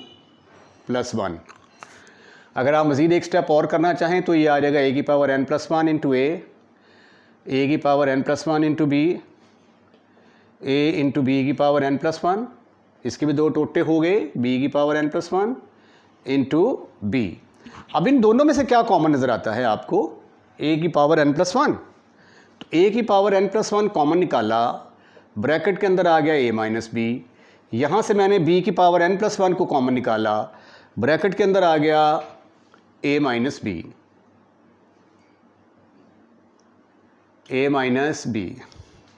S1: प्लस 1। अगर आप मज़ीद एक स्टेप और करना चाहें तो ये आ जाएगा a की power n plus 1 into a की power n plus 1 into B a into B की पावर n प्लस 1, इसके भी 2 टोटे हो गए, b की power n plus 1 into B. अब इन दोनों में से क्या कॉमन नज़र आता है आपको, a की पावर n प्लस 1, तो a की पावर n प्लस 1 कॉमन निकाला, ब्रैकेट के अंदर आ गया a माइनस बी, यहाँ से मैंने b की पावर n प्लस 1 को कॉमन निकाला, ब्रैकेट के अंदर आ गया a माइनस बी,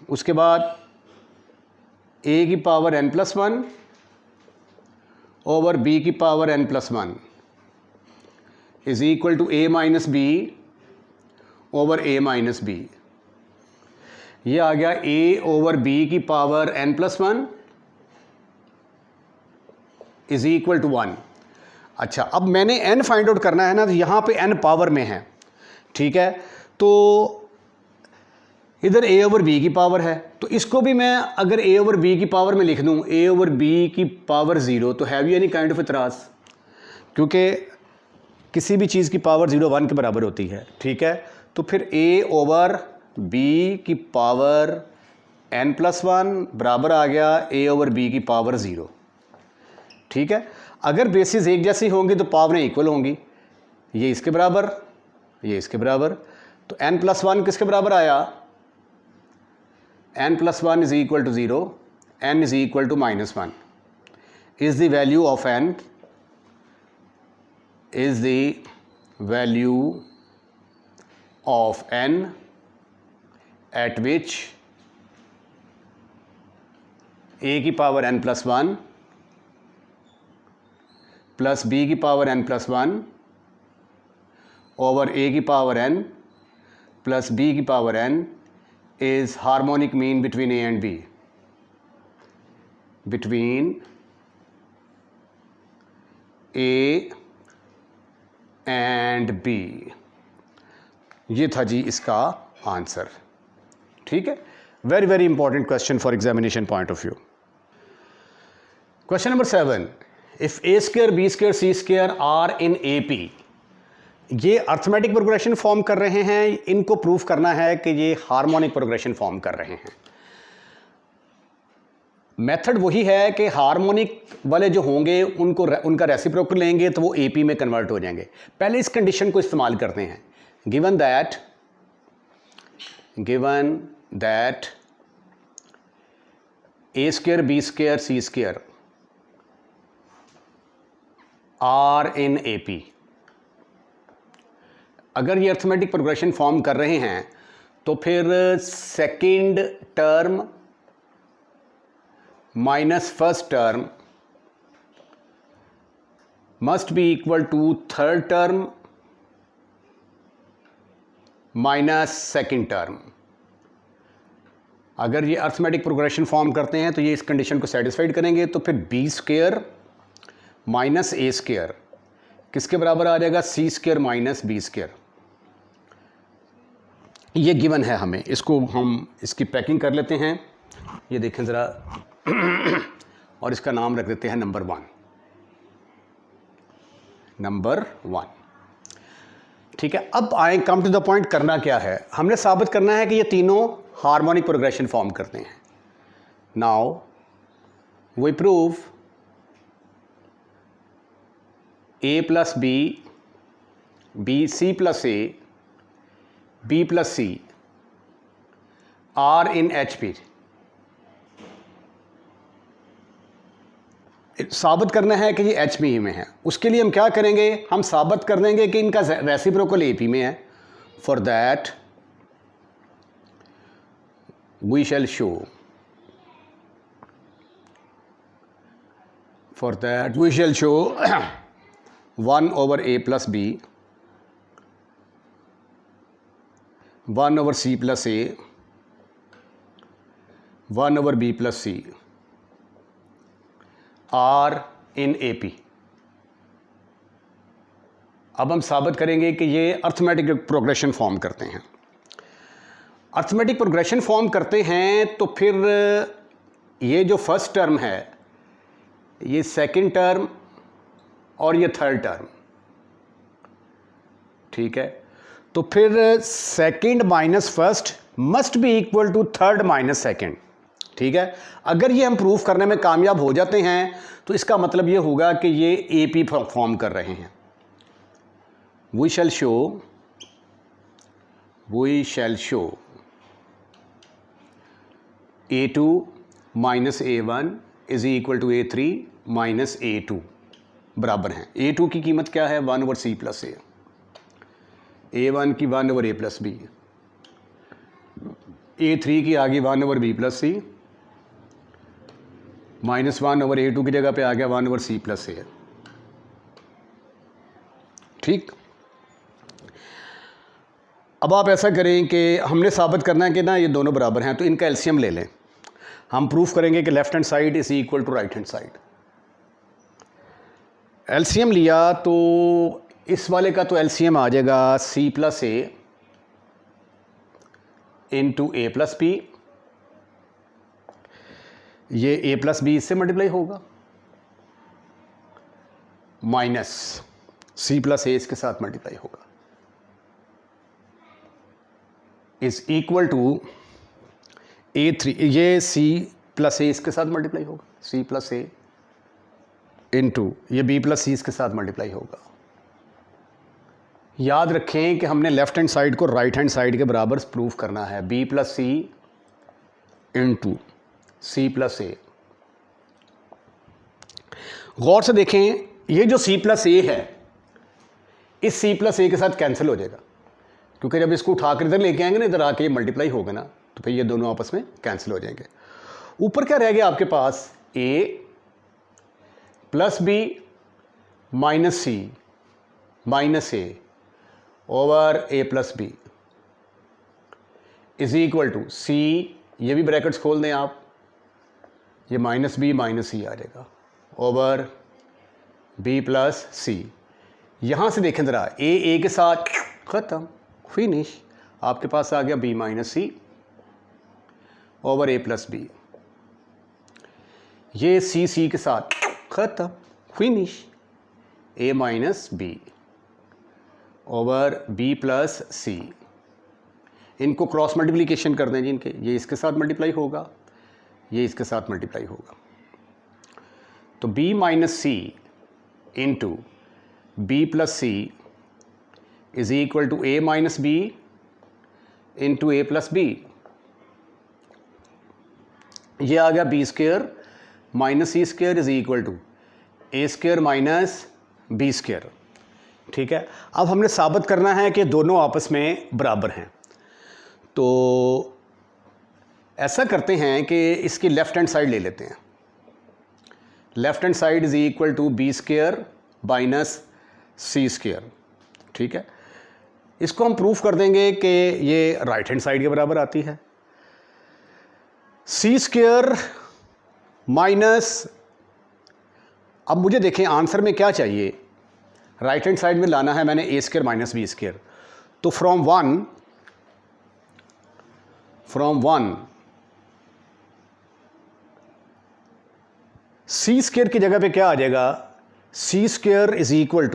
S1: उसके बाद a की power n plus 1 over b की power n plus 1 is equal to a minus B over a minus B. ये आ गया a ओवर b की power n plus 1 is equal to 1। अच्छा, अब मैंने n फाइंड आउट करना है ना, तो यहाँ पे n पावर में है, ठीक है, तो इधर a ओवर b की पावर है, तो इसको भी मैं अगर a ओवर b की पावर में लिख दूँ a ओवर b की पावर 0, तो have you any kind of इतराज़, क्योंकि किसी भी चीज़ की पावर 0 1 के बराबर होती है, ठीक है, तो फिर a ओवर b की पावर n प्लस 1 बराबर आ गया a ओवर b की पावर 0, ठीक है। अगर बेसिस एक जैसी होंगी तो पावरें इक्वल होंगी, ये इसके बराबर, ये इसके बराबर, तो n प्लस 1 किसके बराबर आया, n plus 1 is equal to 0, n is equal to -1 is the value of n is the value of n at which a की power n plus 1 plus b की power n plus 1 over a की power n plus b की power n is harmonic mean between a and b, between a and b। ये था जी इसका answer. ठीक है, very very important question for examination point of view. Question number 7, if a square b square c square are in AP, ये arithmetic progression form कर रहे हैं, इनको प्रूफ करना है कि ये हार्मोनिक प्रोग्रेशन फॉर्म कर रहे हैं। मेथड वही है कि हार्मोनिक वाले जो होंगे उनका रेसिप्रोकल लेंगे तो वो AP में कन्वर्ट हो जाएंगे। पहले इस कंडीशन को इस्तेमाल करते हैं, given that a square b square c square are in AP। अगर ये अर्थमेटिक प्रोग्रेशन फॉर्म कर रहे हैं तो फिर second term minus first term must be equal to third term minus second term. अगर ये अर्थमेटिक प्रोग्रेशन फॉर्म करते हैं तो ये इस कंडीशन को सेटिस्फाइड करेंगे, तो फिर b square minus a square किसके बराबर आ जाएगा, c square minus b square. ये गिवन है हमें, इसको हम इसकी पैकिंग कर लेते हैं। ये देखें ज़रा और इसका नाम रख देते हैं नंबर 1। ठीक है, अब आए कम टू द पॉइंट। करना क्या है, हमने साबित करना है कि ये तीनों हार्मोनिक प्रोग्रेशन फॉर्म करते हैं। Now we prove a plus B, B C plus A, B plus C are in HP। साबित करना है कि ये HP में है। उसके लिए हम क्या करेंगे, हम साबित कर देंगे कि इनका रेसिप्रोकल AP में है। For that we shall show 1 over a plus b, 1 over c plus a, 1 over b plus c are in AP। अब हम साबित करेंगे कि ये अर्थमेटिक प्रोग्रेशन फॉर्म करते हैं। अर्थमेटिक प्रोग्रेशन फॉर्म करते हैं तो फिर ये जो फर्स्ट टर्म है, ये सेकंड टर्म और ये थर्ड टर्म, ठीक है, तो फिर second minus first must be equal to third minus second. ठीक है, अगर ये हम प्रूफ करने में कामयाब हो जाते हैं तो इसका मतलब ये होगा कि ये AP फॉर्म कर रहे हैं। We shall show A2 minus A1 is equal to A3 minus A2 बराबर हैं। A2 की कीमत क्या है, 1 over C plus A, A1 की 1 over A plus B, A3 की आ गई 1 over B plus C, minus 1 over A2 की जगह पे आ गया 1 ओवर C प्लस A। ठीक, अब आप ऐसा करें कि हमने साबित करना है कि ना ये दोनों बराबर हैं, तो इनका एलसीएम ले लें। हम प्रूफ करेंगे कि left hand side is equal to right hand side. LCM लिया तो इस वाले का तो एलसीएम आ जाएगा C plus A into A plus B। ये A प्लस B इससे मल्टीप्लाई होगा, माइनस C प्लस A इसके साथ मल्टीप्लाई होगा, इज इक्वल टू A3, ये C प्लस A इसके साथ मल्टीप्लाई होगा, C प्लस A इंटू ये B प्लस C इसके साथ मल्टीप्लाई होगा। याद रखें कि हमने लेफ्ट हैंड साइड को राइट हैंड साइड के बराबर प्रूफ करना है, B plus C into C plus A। गौर से देखें, ये जो C प्लस A है इस c प्लस ए के साथ कैंसिल हो जाएगा, क्योंकि जब इसको उठा कर इधर लेके आएंगे ना, इधर आके ये मल्टीप्लाई होगा ना, तो फिर ये दोनों आपस में कैंसिल हो जाएंगे। ऊपर क्या रह गया आपके पास, a plus B minus C minus A over a plus B is equal to C, ये भी ब्रैकेट्स खोल दें आप, ये माइनस बी माइनस सी आ जाएगा ओवर b प्लस सी। यहाँ से देखें ज़रा, ए के साथ ख़त्म, फिनिश, आपके पास आ गया b minus C over a plus B. ये c के साथ ख़त्म, finish, a minus B over b plus C. इनको क्रॉस मल्टीप्लिकेशन कर दें जी इनके, ये इसके साथ मल्टीप्लाई होगा, ये इसके साथ मल्टीप्लाई होगा, तो b minus C into B plus C is equal to a minus B into a plus B. ये आ गया b square minus C square is equal to a square minus B square. ठीक है, अब हमने साबित करना है कि दोनों आपस में बराबर हैं। तो ऐसा करते हैं कि इसकी लेफ़्ट हैंड साइड ले लेते हैं। Left hand side is equal to B square minus C square. ठीक है, इसको हम प्रूफ कर देंगे कि ये राइट हैंड साइड के बराबर आती है। सी स्क्वेयर माइनस, अब मुझे देखें आंसर में क्या चाहिए, राइट हैंड साइड में लाना है मैंने A square minus B square, तो फ्रॉम वन सी स्क्वेयर की जगह पे क्या आ जाएगा, C square is equal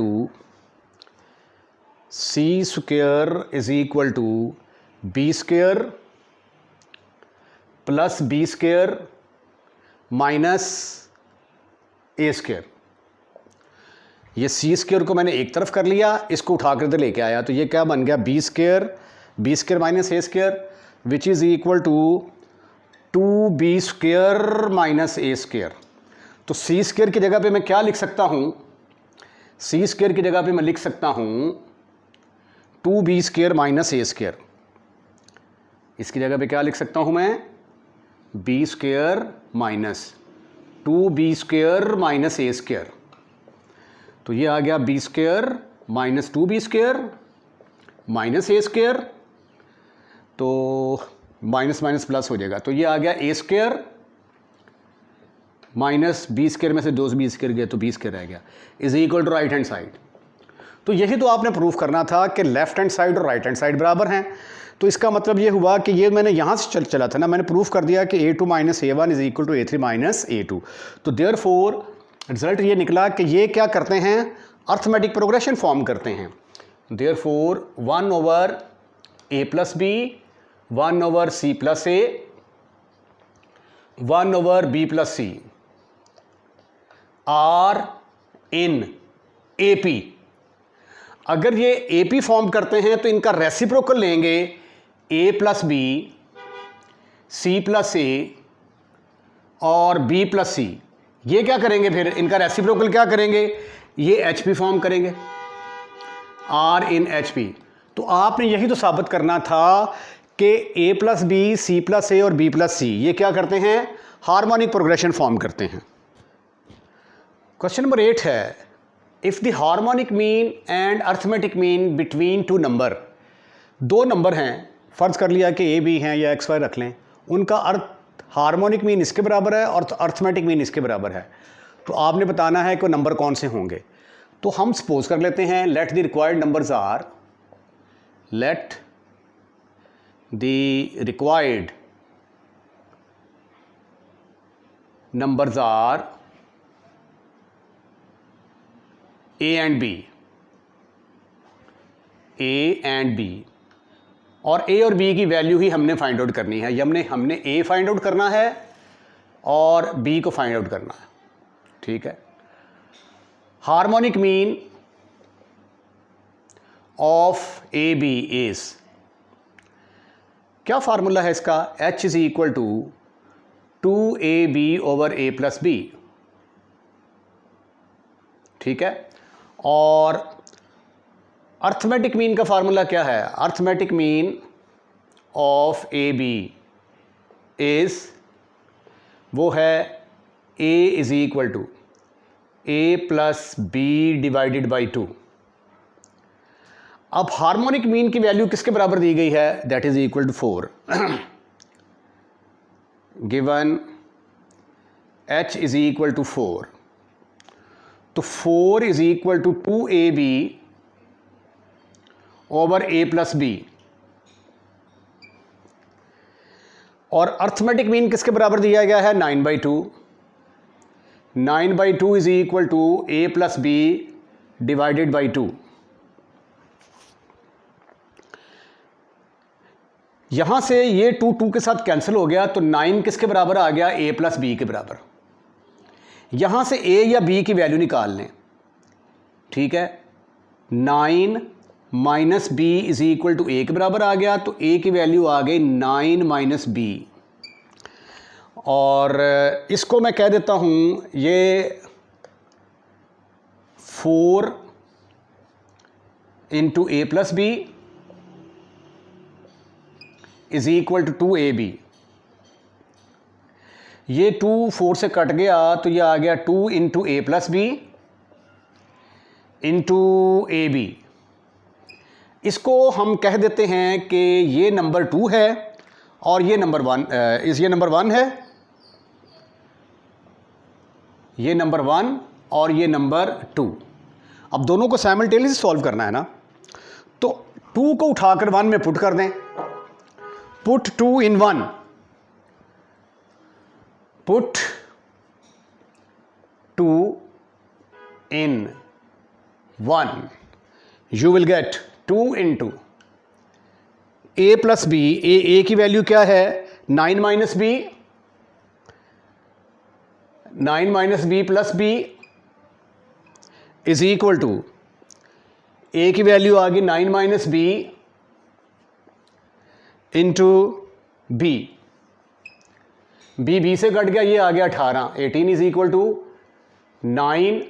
S1: to B square plus B square minus A square. ये सी स्क्वेयर को मैंने एक तरफ कर लिया, इसको उठा कर इधर लेके आया, तो ये क्या बन गया, B square minus A square which is equal to 2b square minus A square. तो सी स्क्वेयर की जगह पे मैं क्या लिख सकता हूँ, सी स्क्वेयर की जगह पे मैं लिख सकता हूँ 2b square minus A square. इसकी जगह पे क्या लिख सकता हूँ मैं, b square minus 2b square minus A square. तो ये आ गया b square minus 2b square minus A square, तो माइनस माइनस प्लस हो जाएगा, तो ये आ गया A square minus B square में से 2b स्क्वेयर गया तो b स्क्वेयर रह गया is equal to right hand side. तो यही तो आपने प्रूफ करना था कि लेफ्ट हैंड साइड और राइट हैंड साइड बराबर हैं। तो इसका मतलब ये हुआ कि ये मैंने यहाँ से चला था ना, मैंने प्रूफ कर दिया कि a2 minus a1 is equal to a3 minus a2। तो देयरफॉर रिजल्ट ये निकला कि ये क्या करते हैं, अर्थमेटिक प्रोग्रेशन फॉर्म करते हैं। Therefore 1 over a plus B, 1 over c plus a, 1 over b plus c are in AP। अगर ये AP फॉर्म करते हैं तो इनका रेसिप्रोकल लेंगे a plus B, c plus a और b प्लस c। ये क्या करेंगे फिर, इनका रेसिप्रोकल क्या करेंगे, ये HP फॉर्म करेंगे, R इन HP। तो आपने यही तो साबित करना था कि a plus B, c plus a और b प्लस c ये क्या करते हैं, हार्मोनिक प्रोग्रेशन फॉर्म करते हैं। क्वेश्चन नंबर 8 है, if the harmonic mean and arithmetic mean between to number, दो नंबर हैं, फ़र्ज़ कर लिया कि a b हैं या x y रख लें, उनका हार्मोनिक मीन इसके बराबर है और अर्थमेटिक मीन इसके बराबर है, तो आपने बताना है कि नंबर कौन से होंगे। तो हम सपोज कर लेते हैं, let the required numbers are, let the required numbers are a and b, a and b, और a और b की वैल्यू ही हमने फाइंड आउट करनी है। हमने a फाइंड आउट करना है और b को फाइंड आउट करना है। ठीक है, harmonic mean of A B is, क्या फार्मूला है इसका, h is equal to 2ab over a plus B. ठीक है, और अर्थमेटिक मीन का फार्मूला क्या है? Arithmetic mean of A B is, वो है a is equal to a plus B divided by 2। अब हार्मोनिक मीन की वैल्यू किसके बराबर दी गई है? That is equal to 4। Given h is equal to 4, तो 4 is equal to 2ab over a plus B. और अर्थमेटिक मीन किसके बराबर दिया गया है? 9/2। 9/2 is equal to a plus B divided by 2। यहां से ये 2 के साथ कैंसिल हो गया, तो 9 किसके बराबर आ गया? a प्लस बी के बराबर। यहां से a या b की वैल्यू निकाल लें, ठीक है। 9 minus B is equal to a के बराबर आ गया, तो a की वैल्यू आ गई 9 माइनस बी। और इसको मैं कह देता हूं ये 4 into A plus B is equal to 2ab। ये 2 4 से कट गया, तो ये आ गया 2 into A plus B into A B. इसको हम कह देते हैं कि ये नंबर 2 है और ये नंबर 1, ये नंबर 1 है, ये नंबर 1 और ये नंबर 2। अब दोनों को साइमल्टेनियसली सॉल्व करना है ना, तो 2 को उठाकर 1 में पुट कर दें। Put 2 in 1, put 2 in 1, you will get 2 into a plus B. A की वैल्यू क्या है? 9 minus B, 9 minus B plus B is equal to, A की वैल्यू आ गई 9 minus B into B. B से कट गया, ये आ गया 18। 18 is equal to 9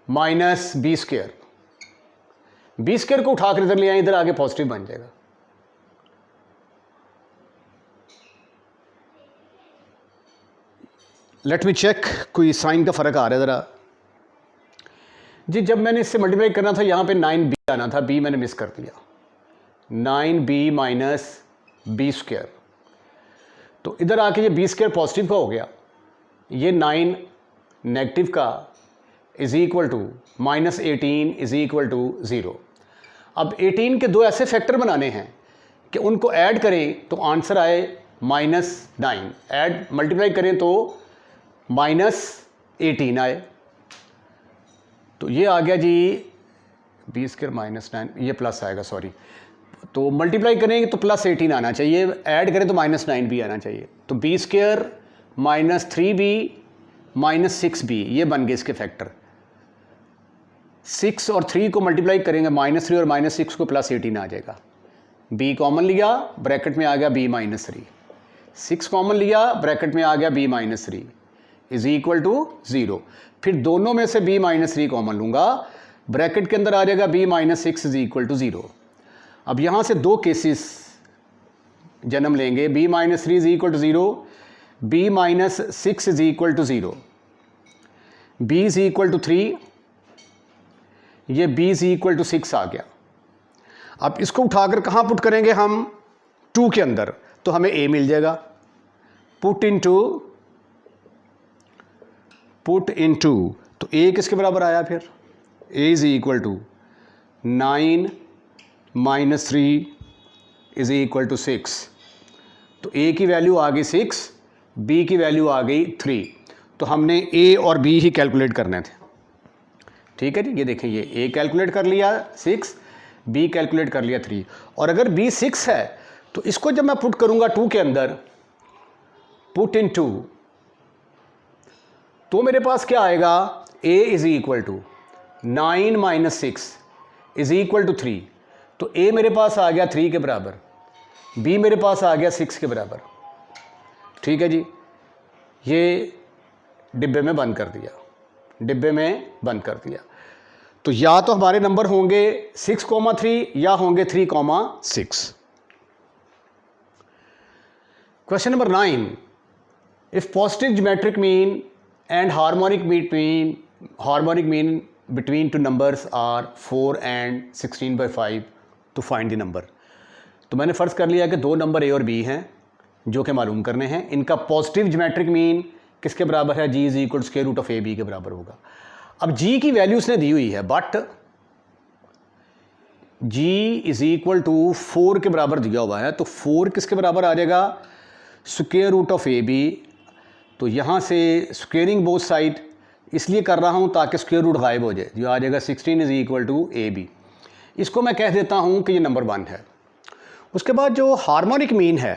S1: minus B square. B square को उठाकर इधर ले आए, इधर आगे पॉजिटिव बन जाएगा। लेट मी चेक, कोई साइन का फर्क आ रहा है ज़रा जी। जब मैंने इससे मल्टीप्लाई करना था, यहाँ पे 9b आना था, b मैंने मिस कर दिया। 9b माइनस बी स्क्वेयर, तो इधर आके ये बी स्क्वेयर पॉजिटिव का हो गया, ये 9 नेगेटिव का is equal to minus 18 is equal to 0। अब 18 के दो ऐसे फैक्टर बनाने हैं कि उनको ऐड करें तो आंसर आए -9, ऐड मल्टीप्लाई करें तो -18 आए। तो ये आ गया जी बी स्क्वायर -9, ये प्लस आएगा, सॉरी। तो मल्टीप्लाई करेंगे तो +18 आना चाहिए, ऐड करें तो -9 भी आना चाहिए। तो बी स्क्वायर -3b -6b, ये बन गए इसके फैक्टर। 6 और 3 को मल्टीप्लाई करेंगे, -3 और -6 को +18 आ जाएगा। b कॉमन लिया, ब्रैकेट में आ गया b -3। 6 कॉमन लिया, ब्रैकेट में आ गया b -3 इज इक्वल टू 0। फिर दोनों में से b -3 कॉमन लूंगा, ब्रैकेट के अंदर आ जाएगा b -6 इज इक्वल टू 0। अब यहाँ से दो केसेस जन्म लेंगे, b -3 is equal to 0, b -6 is equal to 0, b is equal to 3, ये b इज इक्वल टू 6 आ गया। अब इसको उठाकर कहाँ पुट करेंगे हम? 2 के अंदर, तो हमें a मिल जाएगा। पुट इन 2, तो a किसके बराबर आया फिर? a is equal to 9 minus 3 is equal to 6। तो a की वैल्यू आ गई 6, b की वैल्यू आ गई 3। तो हमने a और b ही कैलकुलेट करने थे, ठीक है जी। ये देखें, ये a कैलकुलेट कर लिया 6, b कैलकुलेट कर लिया 3। और अगर b 6 है तो इसको जब मैं पुट करूंगा 2 के अंदर, पुट इन 2, तो मेरे पास क्या आएगा? a is equal to 9 minus 6 is equal to 3। तो a मेरे पास आ गया 3 के बराबर, b मेरे पास आ गया 6 के बराबर, ठीक है जी। ये डिब्बे में बंद कर दिया, डिब्बे में बंद कर दिया। तो या तो हमारे नंबर होंगे 6,3 या होंगे 3,6। Question number 9, if positive geometric mean and harmonic mean between two numbers are 4 and 16/5 to find the number. तो मैंने फ़र्ज़ कर लिया कि दो नंबर ए और बी हैं जो कि मालूम करने हैं। इनका पॉजिटिव ज्योमेट्रिक मीन किसके बराबर है? G is equal to square root of A B के बराबर होगा। अब जी की वैल्यू उसने दी हुई है, but G is equal to 4 के बराबर दिया हुआ है, तो 4 किसके बराबर आ जाएगा? Square root of A B. तो यहाँ से स्क्वेयरिंग बोथ साइड इसलिए कर रहा हूँ ताकि स्क्वायर रूट गायब हो जाए, जो आ जाएगा 16 is equal to A B. इसको मैं कह देता हूँ कि ये नंबर 1 है। उसके बाद जो हार्मोनिक मीन है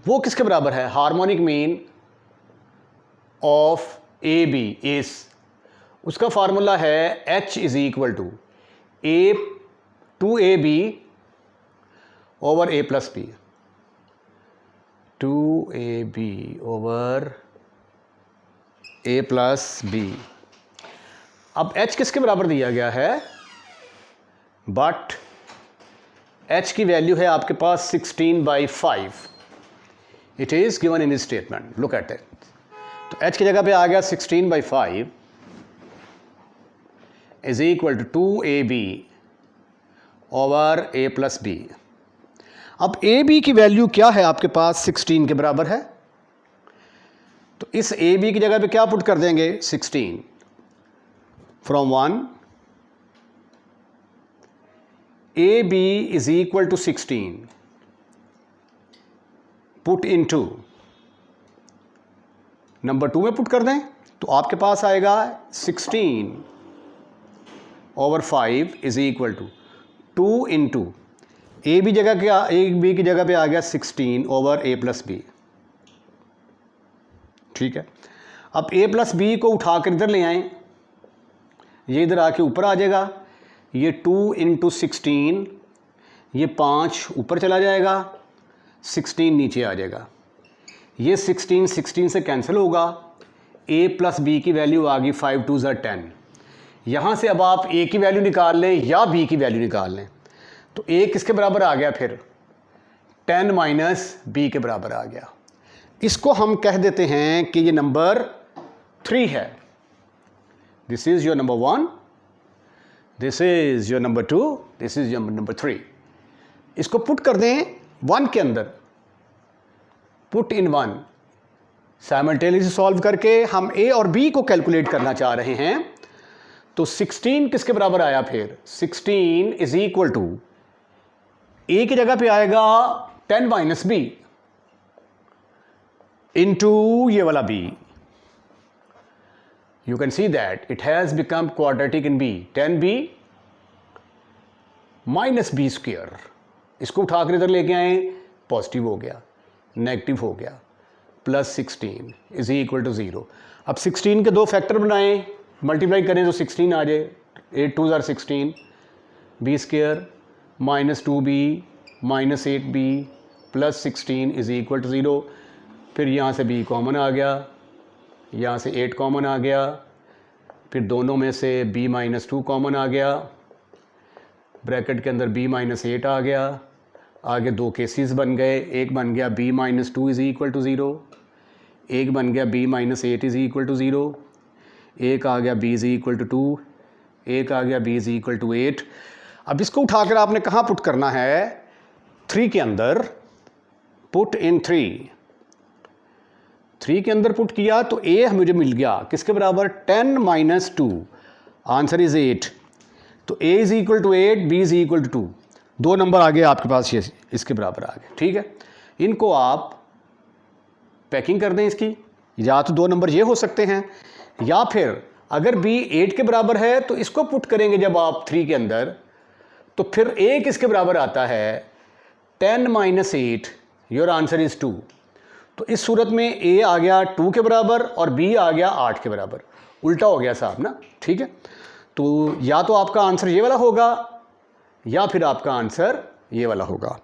S1: वो किसके बराबर है? Harmonic mean of A B is, उसका फार्मूला है h is equal to A B over A plus B, 2ab over a plus B. अब h किसके बराबर दिया गया है? बट h की वैल्यू है आपके पास 16/5। It is given in statement, look at it. तो h की जगह पे आ गया 16/5 is equal to 2ab over a plus B. अब ए बी की वैल्यू क्या है आपके पास? 16 के बराबर है। तो इस ए बी की जगह पे क्या पुट कर देंगे? 16 from 1 A B is equal to 16 put in to number 2 में पुट कर दें, तो आपके पास आएगा 16 over 5 is equal to 2 into A B की जगह पे आ गया 16 ओवर ए प्लस बी। ठीक है, अब ए प्लस बी को उठाकर इधर ले आएं, ये इधर आके ऊपर आ जाएगा। ये 2 इंटू 16, ये 5 ऊपर चला जाएगा, 16 नीचे आ जाएगा। ये 16 से कैंसिल होगा। ए प्लस बी की वैल्यू आ गई 5 2 ज़ा 10। यहाँ से अब आप ए की वैल्यू निकाल लें या बी की वैल्यू निकाल लें, तो ए किसके बराबर आ गया? फिर 10 माइनस बी के बराबर आ गया। इसको हम कह देते हैं कि ये नंबर 3 है। This is your number 1, this is your number 2, this is your number 3। इसको पुट कर दें 1 के अंदर, पुट इन 1। साइमल्टेनियसली सॉल्व करके हम ए और बी को कैलकुलेट करना चाह रहे हैं। तो 16 किसके बराबर आया? फिर 16 इज इक्वल टू ए की जगह पे आएगा 10 माइनस बी इंटू ये वाला बी। You can see that it has become quadratic in B. 10b minus B square, इसको उठाकर इधर लेके आए, पॉजिटिव हो गया, नेगेटिव हो गया, प्लस 16 इज इक्वल टू 0। अब 16 के दो फैक्टर बनाएं, मल्टीप्लाई करें तो 16 आ जाए। 8 2 ज़ार 16, B square minus 2b minus 8b plus 16 is equal to 0। फिर यहाँ से b कॉमन आ गया, यहाँ से 8 कॉमन आ गया, फिर दोनों में से b माइनस 2 कॉमन आ गया, ब्रैकेट के अंदर b माइनस 8 आ गया। आगे दो केसेस बन गए, एक बन गया b minus 2 is equal to 0, एक बन गया b minus 8 is equal to 0, एक आ गया b इज़ इक्वल टू 2, एक आ गया b इज़ इक्वल टू 8। अब इसको उठाकर आपने कहाँ पुट करना है? 3 के अंदर, पुट इन 3 के अंदर पुट किया तो a मुझे मिल गया किसके बराबर? 10 माइनस 2, आंसर इज 8। तो a is equal to 8, b is equal to 2। दो नंबर आ गए आपके पास, ये इसके बराबर आ गए। ठीक है, इनको आप पैकिंग कर दें इसकी। या तो दो नंबर ये हो सकते हैं, या फिर अगर b 8 के बराबर है तो इसको पुट करेंगे जब आप 3 के अंदर, तो फिर a किसके बराबर आता है? 10 माइनस 8, योर आंसर इज 2। तो इस सूरत में a आ गया 2 के बराबर और b आ गया 8 के बराबर। उल्टा हो गया साहब ना। ठीक है, तो या तो आपका आंसर ये वाला होगा या फिर आपका आंसर ये वाला होगा।